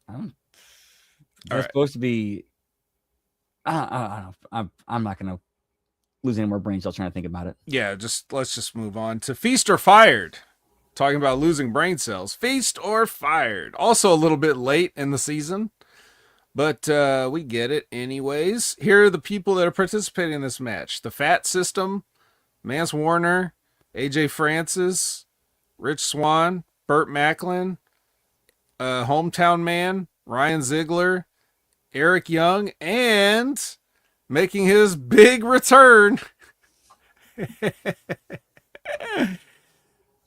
that's supposed to be. I don't know. I'm not gonna lose any more brain cells trying to think about it. Yeah, let's just move on to Feast or Fired. Talking about losing brain cells. Feast or Fired. Also a little bit late in the season, but we get it anyways. Here are the people that are participating in this match. The Fat System, Mance Warner, AJ Francis, Rich Swann, Burt Macklin, Hometown Man, Ryan Ziegler, Eric Young, and making his big return.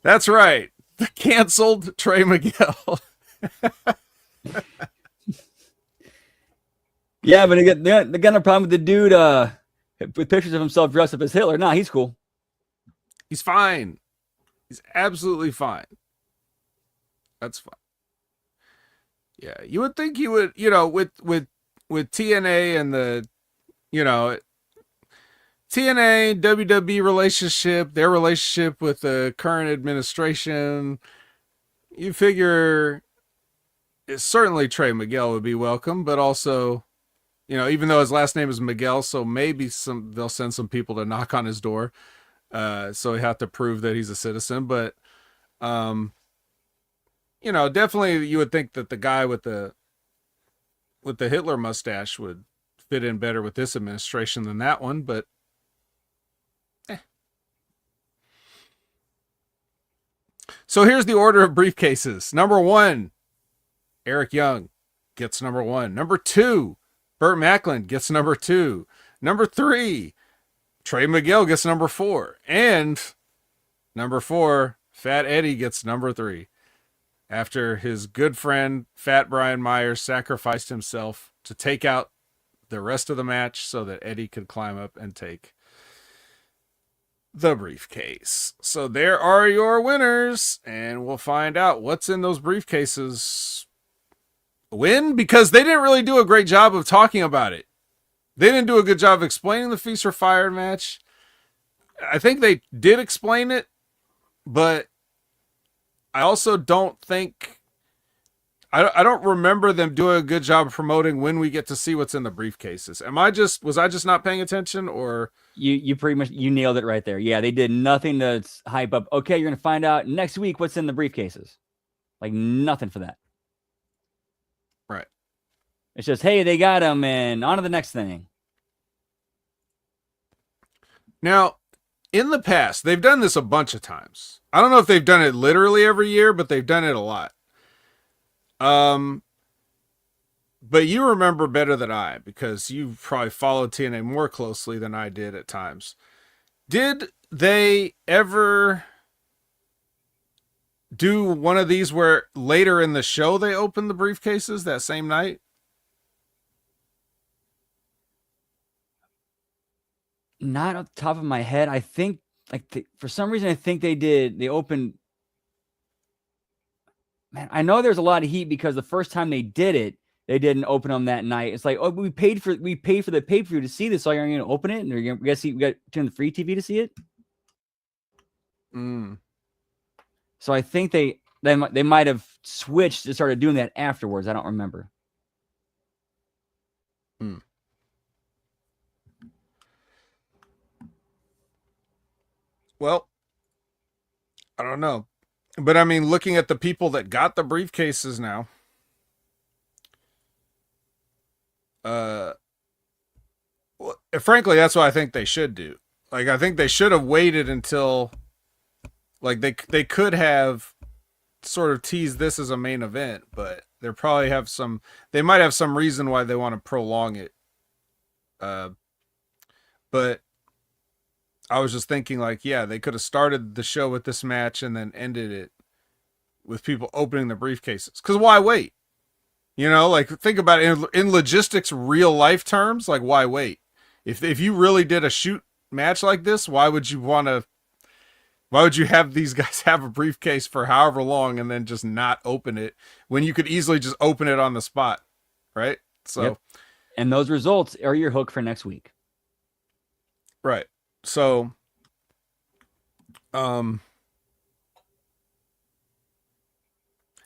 That's right. The canceled Trey Miguel. Yeah, but they got no problem with the dude with pictures of himself dressed up as Hitler. Nah, he's cool. He's fine. He's absolutely fine. That's fine. Yeah, you would think he would, with TNA and the, TNA, WWE relationship, their relationship with the current administration, you figure certainly Trey Miguel would be welcome, but also, even though his last name is Miguel, so maybe they'll send some people to knock on his door. So he have to prove that he's a citizen, but, definitely you would think that the guy with the Hitler mustache would fit in better with this administration than that one, but So here's the order of briefcases. Number 1, Eric Young gets number 1. Number 2, Burt Macklin gets number 2. Number 3, Trey Miguel gets number 4. And number 4, Fat Eddie gets number 3. After his good friend, Fat Brian Myers, sacrificed himself to take out the rest of the match so that Eddie could climb up and take the briefcase. So there are your winners, and we'll find out what's in those briefcases. Win? Because they didn't really do a great job of talking about it. They didn't do a good job of explaining the Feast or Fired match. I think they did explain it, but I also don't think I don't remember them doing a good job of promoting when we get to see what's in the briefcases. Was I just not paying attention, or You pretty much you nailed it right there. Yeah, they did nothing to hype up. Okay, you're gonna find out next week what's in the briefcases. Like nothing for that. right? It's just hey, they got them, and on to the next thing. Now, in the past, they've done this a bunch of times. I don't know if they've done it literally every year, but they've done it a lot. Um, but you remember better than I because you probably followed TNA more closely than I did at times. Did they ever do one of these where later in the show they opened the briefcases that same night? Not off the top of my head. I think for some reason I think they did. They opened. Man, I know there's a lot of heat because the first time they did it, they didn't open them that night. It's like, oh, we paid for the pay per view to see this, so you're going to open it, and you're going to see we got to turn the free TV to see it. Mm. So I think they might have switched and started doing that afterwards. I don't remember. Mm. Well, I don't know. But I mean, looking at the people that got the briefcases now, uh, well, frankly, that's what I think they should do. Like, I think they should have waited until, like, they could have sort of teased this as a main event, but they might have some reason why they want to prolong it. Uh, but I was just thinking, like, yeah, they could have started the show with this match and then ended it with people opening the briefcases. Because why wait? You know, like think about it in logistics, real life terms. Like why wait? If you really did a shoot match like this, why would you want to? Why would you have these guys have a briefcase for however long and then just not open it when you could easily just open it on the spot, right? So, yep. And those results are your hook for next week, right? So, um.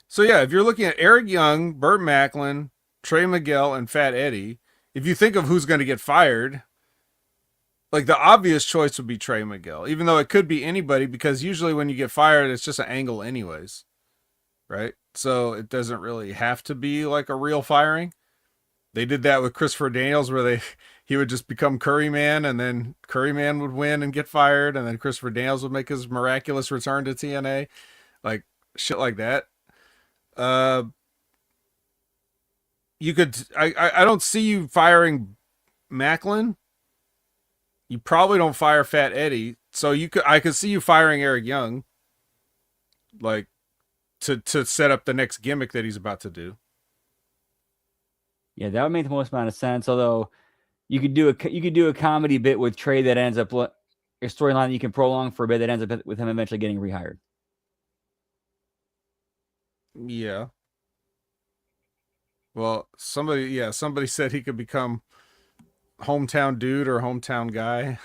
So yeah, if you're looking at Eric Young, Burt Macklin, Trey Miguel, and Fat Eddie, if you think of who's going to get fired, like the obvious choice would be Trey Miguel, even though it could be anybody because usually when you get fired, it's just an angle anyways, right? So it doesn't really have to be like a real firing. They did that with Christopher Daniels where he would just become Curry Man and then Curry Man would win and get fired and then Christopher Daniels would make his miraculous return to TNA, like shit like that. Uh, you could. I don't see you firing Macklin. You probably don't fire Fat Eddie. So I could see you firing Eric Young, like to set up the next gimmick that he's about to do. Yeah, that would make the most amount of sense. Although you could do a comedy bit with Trey that ends up a storyline that you can prolong for a bit that ends up with him eventually getting rehired. Yeah. Well, somebody said he could become hometown dude or hometown guy,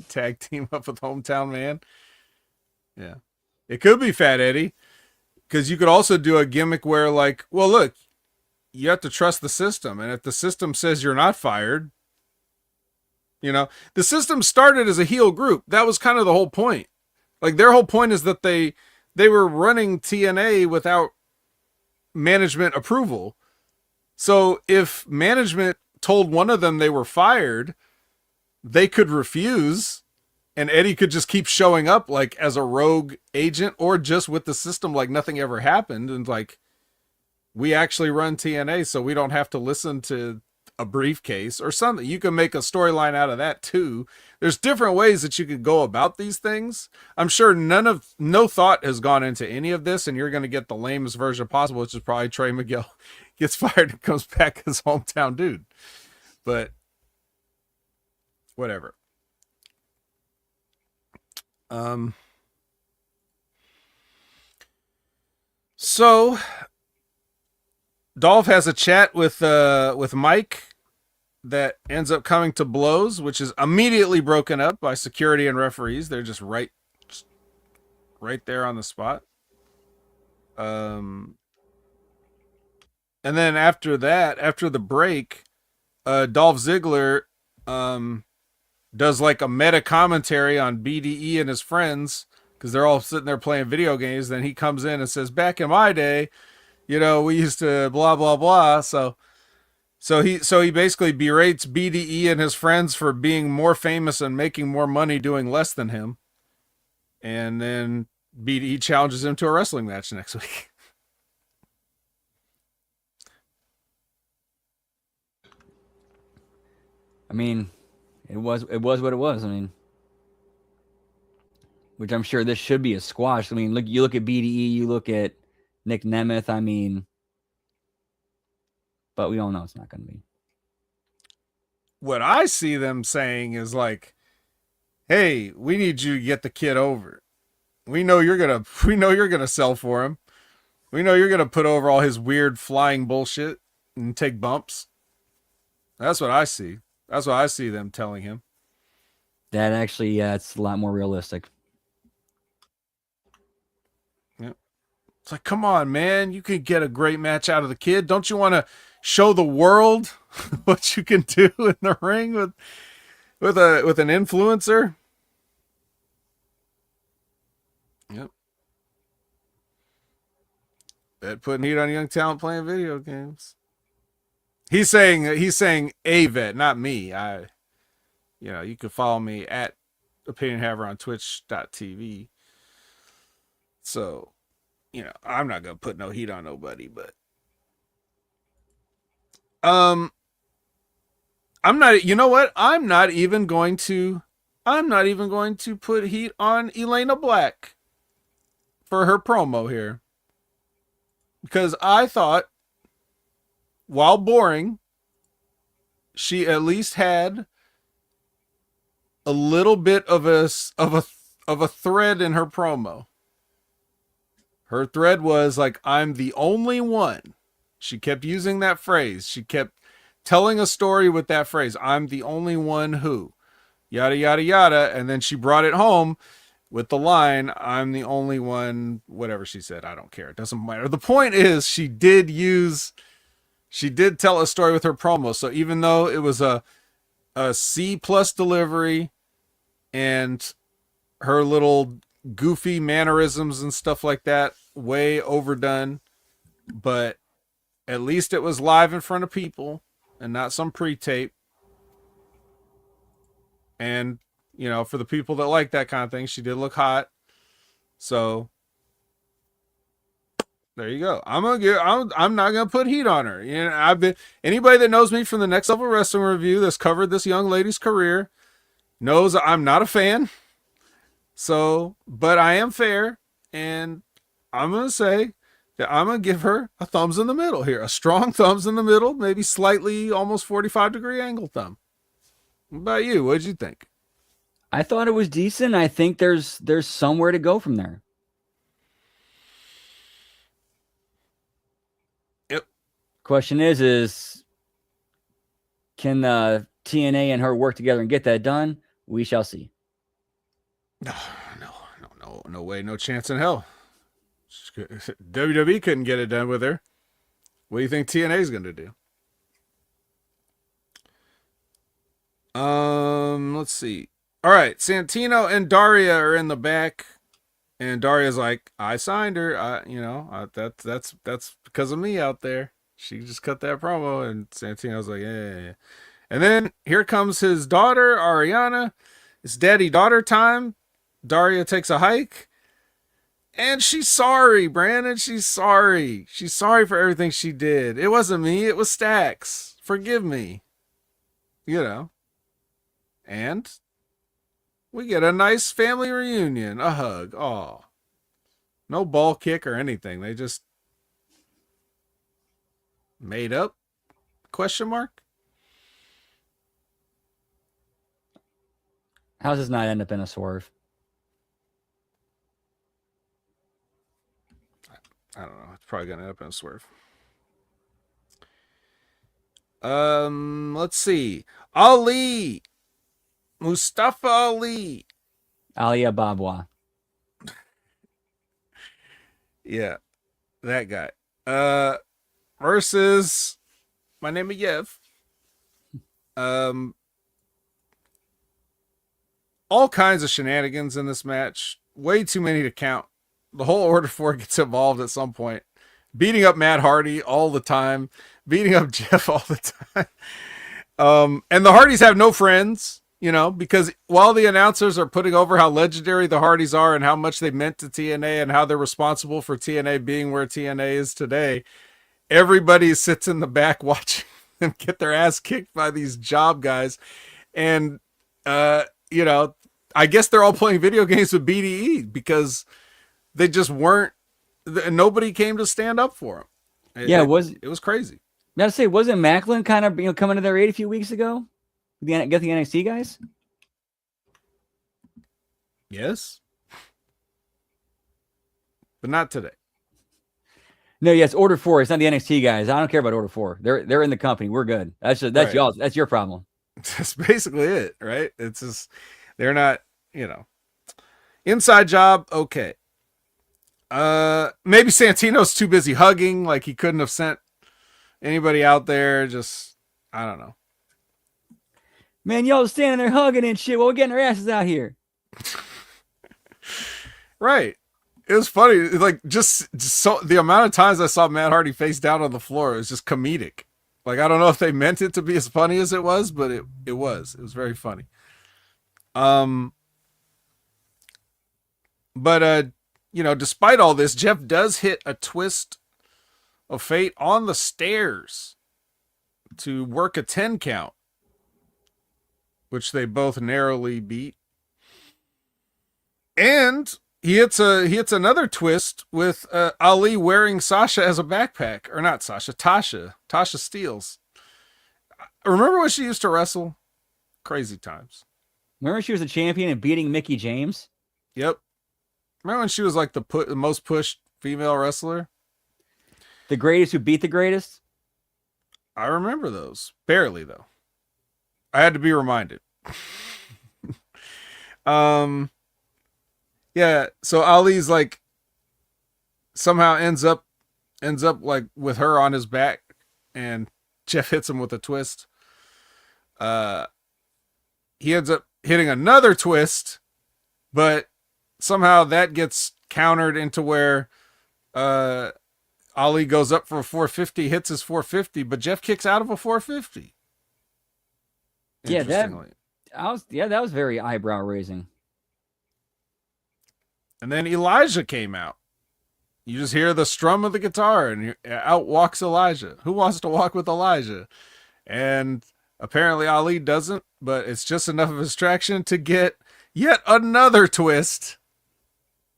tag team up with hometown man. Yeah, it could be Fat Eddie because you could also do a gimmick where, like, well, look, you have to trust the system, and if the system says you're not fired, you know, the system started as a heel group. That was kind of the whole point. Like their whole point is that they were running TNA without management approval. So if management told one of them they were fired, they could refuse and Eddie could just keep showing up like as a rogue agent or just with the system like nothing ever happened and like we actually run TNA so we don't have to listen to a briefcase or something. You can make a storyline out of that too. There's different ways that you could go about these things. I'm sure no thought has gone into any of this and you're going to get the lamest version possible, which is probably Trey Miguel gets fired and comes back as hometown dude. But whatever. So Dolph has a chat with Mike that ends up coming to blows, which is immediately broken up by security and referees. They're just right there on the spot. And then after that, after the break, Dolph Ziggler um, does like a meta commentary on BDE and his friends because they're all sitting there playing video games. Then he comes in and says, "Back in my day, we used to blah blah blah." So he basically berates BDE and his friends for being more famous and making more money doing less than him. And then BDE challenges him to a wrestling match next week. I mean, it was what it was. I mean, which I'm sure this should be a squash. I mean, you look at BDE, you look at Nick Nemeth. I mean, but we all know it's not going to be. What I see them saying is like, "Hey, we need you to get the kid over. We know you're gonna sell for him. We know you're gonna put over all his weird flying bullshit and take bumps." That's what I see. That's what I see them telling him. That actually, yeah, it's a lot more realistic. Yeah. It's like, come on, man, you can get a great match out of the kid. Don't you want to show the world what you can do in the ring with an influencer? Yep. Bet putting heat on young talent playing video games. He's saying a vet, not me. You can follow me at Opinion Haver on Twitch.tv. So, I'm not gonna put no heat on nobody, but I'm not. You know what? I'm not even going to put heat on Elena Black for her promo here because I thought, while boring, she at least had a little bit of a thread in her promo. Her thread was like, "I'm the only one." She kept using that phrase. She kept telling a story with that phrase. "I'm the only one who," yada yada yada, and then she brought it home with the line, "I'm the only one," whatever she said. I don't care. It doesn't matter. The point is, she did tell a story with her promo. So even though it was a C plus delivery and her little goofy mannerisms and stuff like that, way overdone, but at least it was live in front of people and not some pre-tape. And for the people that like that kind of thing, she did look hot. So there you go. I'm not gonna put heat on her. I've been anybody that knows me from the Next Level Wrestling Review that's covered this young lady's career knows I'm not a fan. So, but I am fair, and I'm gonna say that I'm gonna give her a thumbs in the middle here, a strong thumbs in the middle, maybe slightly almost 45-degree angle thumb. What about you? What'd you think? I thought it was decent. I think there's somewhere to go from there. Yep. Question is can TNA and her work together and get that done? We shall see. No way, no chance in hell. WWE couldn't get it done with her. What do you think TNA's going to do? Let's see. All right, Santino and Daria are in the back, and Daria's like, "I signed her. That's because of me out there. She just cut that promo." And Santino's like, "Yeah." And then here comes his daughter, Ariana. It's daddy-daughter time. Daria takes a hike. And she's sorry, Brandon. She's sorry. She's sorry for everything she did. It wasn't me. It was Stax. Forgive me. And we get a nice family reunion. A hug. Aw. No ball kick or anything. They just made up? Question mark? How does this not end up in a swerve? I don't know. It's probably going to end up in a swerve. Let's see. Ali. Mustafa Ali. Alia Babwa. Yeah, that guy. versus my name is Yev. Um, all kinds of shenanigans in this match. Way too many to count. The whole Order 4 gets involved at some point. Beating up Matt Hardy all the time. Beating up Jeff all the time. And the Hardys have no friends, because while the announcers are putting over how legendary the Hardys are and how much they meant to TNA and how they're responsible for TNA being where TNA is today, everybody sits in the back watching them get their ass kicked by these job guys. And, I guess they're all playing video games with BDE because they just weren't, nobody came to stand up for them. It was crazy. I gotta say, wasn't Macklin kind of coming to their aid a few weeks ago? Get the NXT guys? Yes. But not today. No, yes, Order 4. It's not the NXT guys. I don't care about Order 4. They're in the company. We're good. That's Right. y'all. That's your problem. That's basically it, right? It's just they're not, inside job. Okay. Maybe Santino's too busy hugging, like he couldn't have sent anybody out there. Just I don't know. Man, y'all standing there hugging and shit while we're getting our asses out here. Right. It was funny. Like just so the amount of times I saw Matt Hardy face down on the floor, it was just comedic. Like, I don't know if they meant it to be as funny as it was, but it was. It was very funny. But despite all this, Jeff does hit a twist of fate on the stairs to work a 10 count, which they both narrowly beat. And he hits another twist with Ali wearing Sasha as a backpack. Or not Sasha, Tasha. Tasha Steelz. Remember when she used to wrestle? Crazy times. Remember she was a champion and beating Mickie James? Yep. Remember when she was like the most pushed female wrestler? The greatest who beat the greatest? I remember those. Barely, though. I had to be reminded. Yeah, so Ali's like somehow ends up like with her on his back, and Jeff hits him with a twist. He ends up hitting another twist, but somehow that gets countered into where Ali goes up for a 450, hits his 450, but Jeff kicks out of a 450. Yeah, that was very eyebrow raising. And then Elijah came out. You just hear the strum of the guitar, and out walks Elijah. Who wants to walk with Elijah? And apparently Ali doesn't, but it's just enough of a distraction to get yet another twist,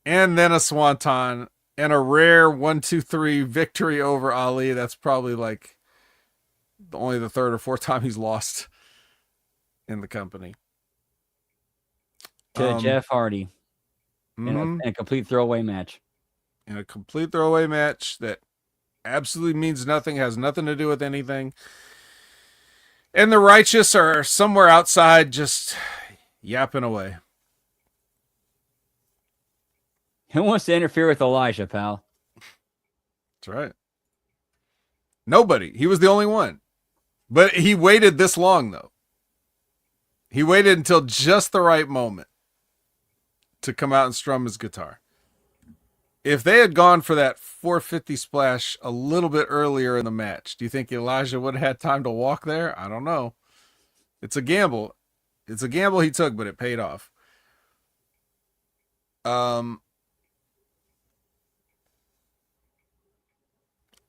and then a swanton, and a rare 1-2-3 victory over Ali. That's probably like only the third or fourth time he's lost in the company. To Jeff Hardy. In a complete throwaway match. In a complete throwaway match that absolutely means nothing, has nothing to do with anything. And the righteous are somewhere outside just yapping away. Who wants to interfere with Elijah, pal? That's right. Nobody. He was the only one. But he waited this long, though. He waited until just the right moment to come out and strum his guitar. If they had gone for that 450 splash a little bit earlier in the match, do you think Elijah would have had time to walk there? I don't know. It's a gamble. It's a gamble he took, but it paid off.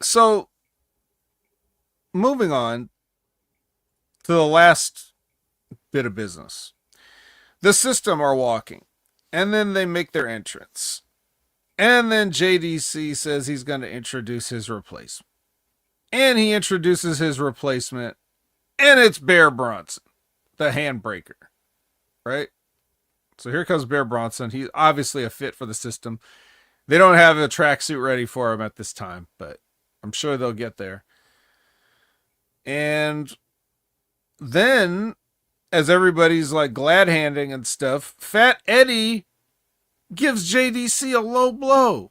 So, moving on to the last bit of business. The System are walking, and then they make their entrance. And then JDC says he's going to introduce his replacement. And he introduces his replacement, and it's Bear Bronson, the handbreaker. Right? So here comes Bear Bronson. He's obviously a fit for the System. They don't have a tracksuit ready for him at this time, but I'm sure they'll get there. And then, as everybody's like glad handing and stuff, Fat Eddie gives JDC a low blow.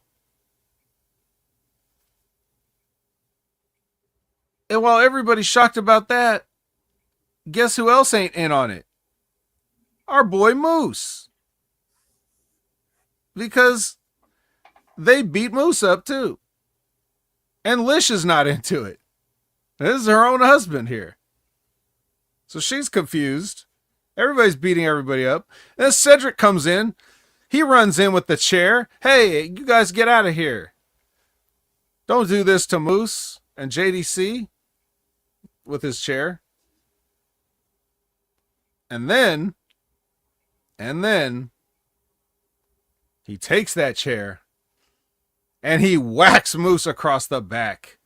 And while everybody's shocked about that, guess who else ain't in on it? Our boy Moose. Because they beat Moose up too. And Lish is not into it. This is her own husband here. So she's confused. Everybody's beating everybody up. And then Cedric comes in. He runs in with the chair. Hey, you guys get out of here. Don't do this to Moose and JDC with his chair. And then he takes that chair and he whacks Moose across the back.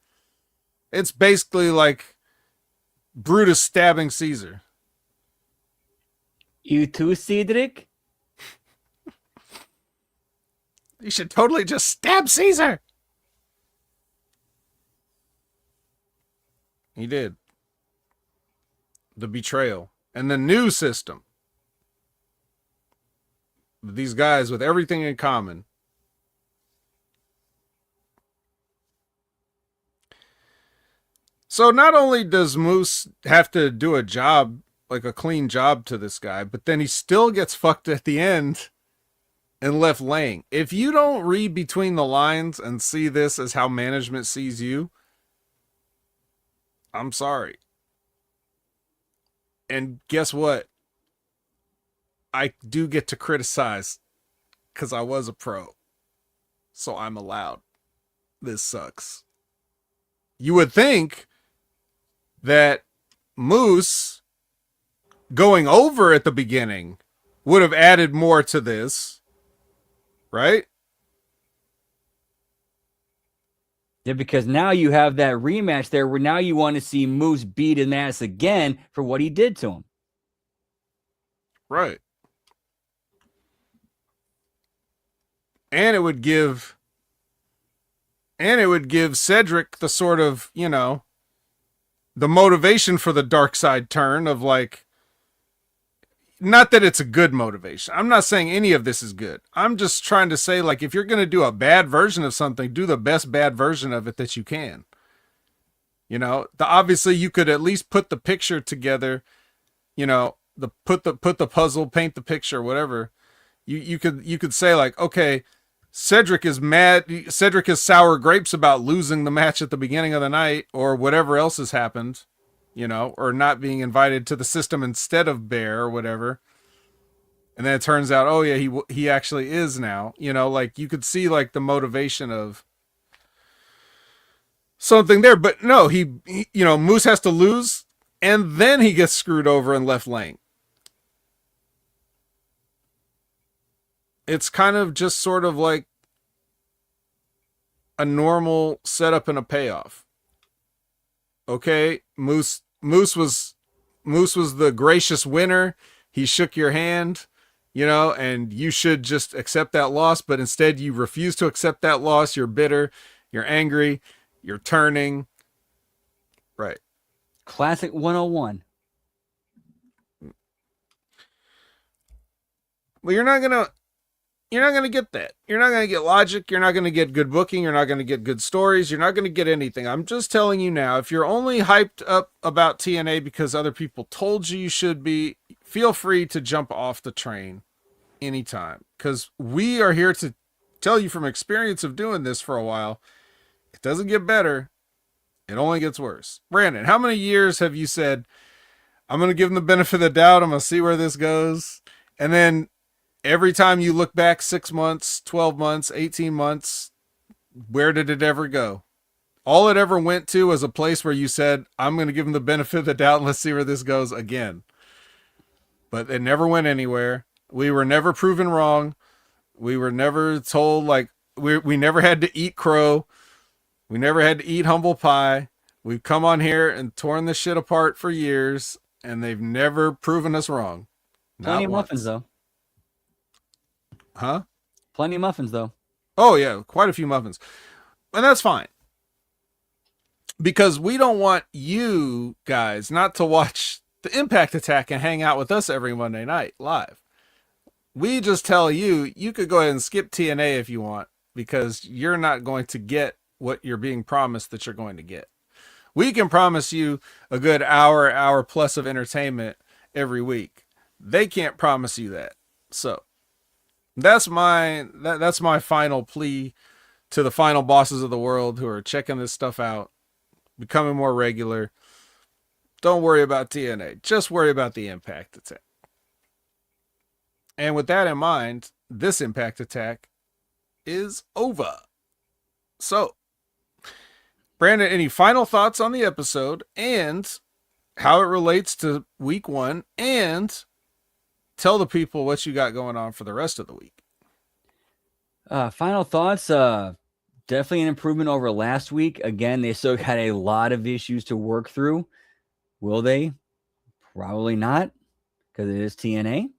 It's basically like Brutus stabbing Caesar. You too, Cedric? You should totally just stab Caesar. He did. The betrayal. And the new system. These guys with everything in common. So not only does Moose have to do a job, like a clean job to this guy, but then he still gets fucked at the end and left laying. If you don't read between the lines and see this as how management sees you, I'm sorry. And guess what? I do get to criticize because I was a pro. So I'm allowed. This sucks. You would think that Moose going over at the beginning would have added more to this, right? Yeah, because now you have that rematch there where now you want to see Moose beat his ass again for what he did to him. Right. And it would give Cedric the sort of, you know, the motivation for the dark side turn of like, not that it's a good motivation. I'm not saying any of this is good. I'm just trying to say, like, if you're going to do a bad version of something, do the best bad version of it that you can. You know, obviously you could at least put the picture together, you know, put the puzzle, paint the picture, whatever. You could say like, okay, Cedric is mad. Cedric is sour grapes about losing the match at the beginning of the night or whatever else has happened, you know, or not being invited to the system instead of Bear or whatever. And then it turns out, oh yeah, he actually is now, you know, like you could see like the motivation of something there, but no, he you know, Moose has to lose and then he gets screwed over and left laying. It's kind of just sort of like a normal setup and a payoff. Okay, Moose was the gracious winner. He shook your hand, you know, and you should just accept that loss, but instead you refuse to accept that loss. You're bitter, you're angry, you're turning. Right. Classic 101. Well, you're not gonna get that. You're not gonna get logic. You're not gonna get good booking. You're not gonna get good stories. You're not gonna get anything. I'm just telling you now, if you're only hyped up about TNA because other people told you you should be, feel free to jump off the train anytime. Because we are here to tell you from experience of doing this for a while, it doesn't get better. It only gets worse. Brandon, how many years have you said, I'm going to give them the benefit of the doubt, I'm going to see where this goes? And then every time you look back 6 months, 12 months, 18 months, where did it ever go? All it ever went to was a place where you said, I'm going to give them the benefit of the doubt and let's see where this goes again. But it never went anywhere. We were never proven wrong. We were never told, like, we never had to eat crow. We never had to eat humble pie. We've come on here and torn this shit apart for years, and they've never proven us wrong. Plenty of muffins, though. Huh? Plenty of muffins, though. Oh, yeah, quite a few muffins. And that's fine. Because we don't want you guys not to watch the Impact Attack and hang out with us every Monday night live. We just tell you, you could go ahead and skip TNA if you want, because you're not going to get what you're being promised that you're going to get. We can promise you a good hour plus of entertainment every week. They can't promise you that. So that's my final plea to the final bosses of the world who are checking this stuff out, becoming more regular. Don't worry about TNA. Just worry about the Impact Attack. And with that in mind, this Impact Attack is over. So, Brandon, any final thoughts on the episode and how it relates to week one? And tell the people what you got going on for the rest of the week. Final thoughts. Definitely an improvement over last week. Again, they still had a lot of issues to work through. Will they? Probably not, because it is TNA.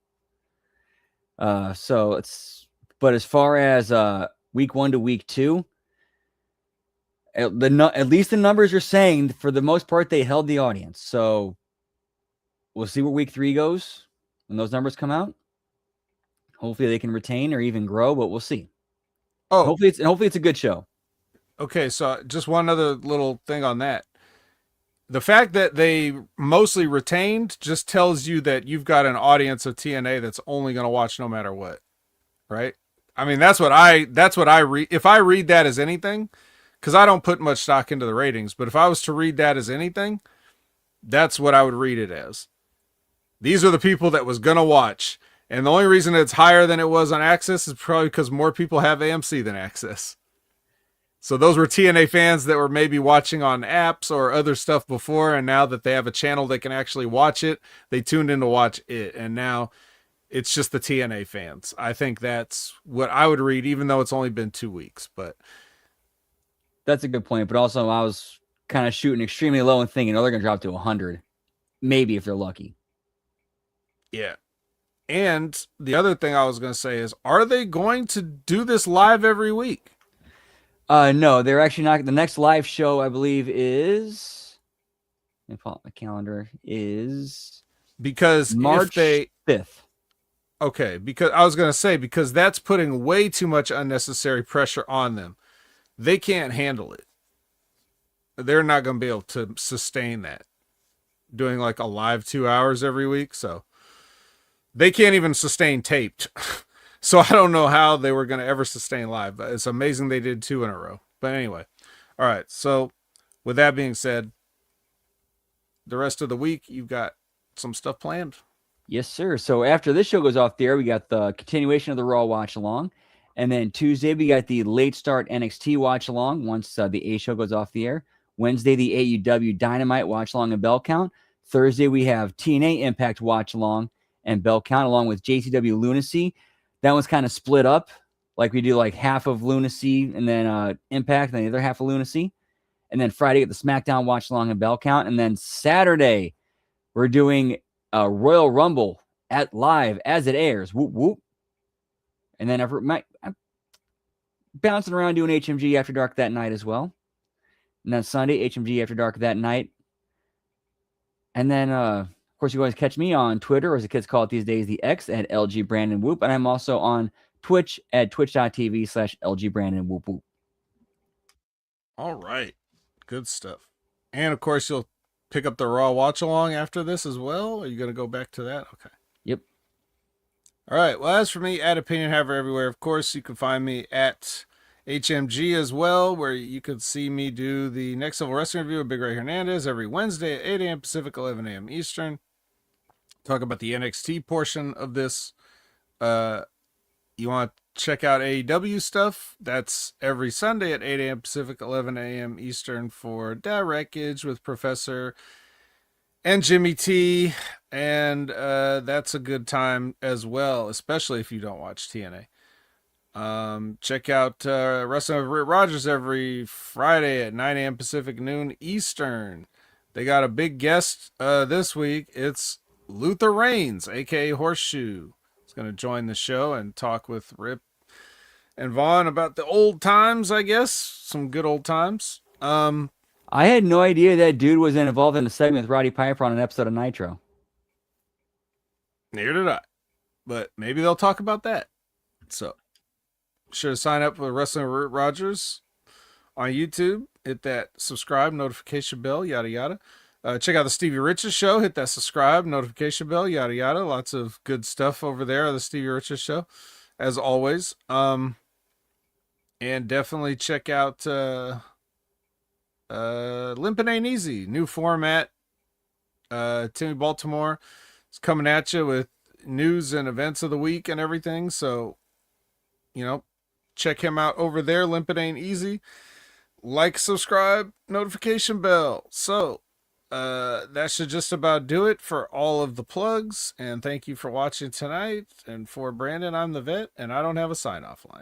But as far as week 1 to week 2, at least the numbers are saying for the most part they held the audience. So we'll see where week 3 goes when those numbers come out. Hopefully they can retain or even grow, but we'll see. Oh, hopefully it's a good show. Okay, so just one other little thing on that. The fact that they mostly retained just tells you that you've got an audience of TNA that's only going to watch no matter what, right? I mean, that's what I read. If I read that as anything, because I don't put much stock into the ratings, but if I was to read that as anything, that's what I would read it as. These are the people that was going to watch. And the only reason it's higher than it was on Access is probably because more people have AMC than Access. So those were TNA fans that were maybe watching on apps or other stuff before, and now that they have a channel that can actually watch it, they tuned in to watch it, and now it's just the TNA fans. I think that's what I would read, even though it's only been 2 weeks. But that's a good point. But also, I was kind of shooting extremely low and thinking, oh, they're going to drop to 100, maybe if they're lucky. Yeah. And the other thing I was going to say is, are they going to do this live every week? No, they're actually not. The next live show, I believe, is. Let me pull up my calendar. Is because March 5th. Okay, because I was going to say, because that's putting way too much unnecessary pressure on them. They can't handle it. They're not going to be able to sustain that. Doing like a live 2 hours every week, so they can't even sustain taped. So I don't know how they were going to ever sustain live, but it's amazing they did 2 in a row. But anyway, all right. So with that being said, the rest of the week, you've got some stuff planned. Yes, sir. So after this show goes off the air, we got the continuation of the Raw watch along. And then Tuesday, we got the late start NXT watch along once the A show goes off the air. Wednesday, the AEW Dynamite watch along and bell count. Thursday, we have TNA Impact watch along and bell count along with JCW Lunacy. That one's kind of split up. Like we do like half of Lunacy and then Impact and the other half of Lunacy. And then Friday, get the SmackDown watch along and bell count. And then Saturday, we're doing a Royal Rumble at live as it airs. Whoop, whoop. And then I'm bouncing around doing HMG After Dark that night as well. And then Sunday, HMG After Dark that night. And then, of course, you can always catch me on Twitter, or as the kids call it these days, the X at LG Brandon Whoop. And I'm also on Twitch at twitch.tv/LG Brandon Whoop Whoop. All right. Good stuff. And of course, you'll pick up the Raw watch along after this as well. Are you going to go back to that? Okay. Yep. All right. Well, as for me, at Opinion Haver everywhere, of course, you can find me at HMG as well, where you can see me do the Next Level Wrestling Review with Big Ray Hernandez every Wednesday at 8 a.m. Pacific, 11 a.m. Eastern. Talk about the NXT portion of this. You want to check out AEW stuff? That's every Sunday at 8 a.m. Pacific, 11 a.m. Eastern for Directage with Professor and Jimmy T. And that's a good time as well, especially if you don't watch TNA. Check out Wrestling with Rick Rogers every Friday at 9 a.m. Pacific, noon Eastern. They got a big guest this week. It's Luther Reigns, aka Horseshoe. He's going to join the show and talk with Rip and Vaughn about the old times, I guess. Some good old times. I had no idea that dude was involved in a segment with Roddy Piper on an episode of Nitro. Neither did I. But maybe they'll talk about that. So, sure to sign up for Wrestling with Rick Rogers on YouTube. hit that subscribe, notification bell, yada yada. Check out the Stevie Richards Show. Hit that subscribe, notification bell, yada yada. Lots of good stuff over there. The Stevie Richards Show, as always. And definitely check out Limpin' Ain't Easy, new format. Timmy Baltimore is coming at you with news and events of the week and everything. So, check him out over there. Limpin' Ain't Easy. Like, subscribe, notification bell. So, that should just about do it for all of the plugs. And thank you for watching tonight. And for Brandon, I'm the vet, and I don't have a sign off line.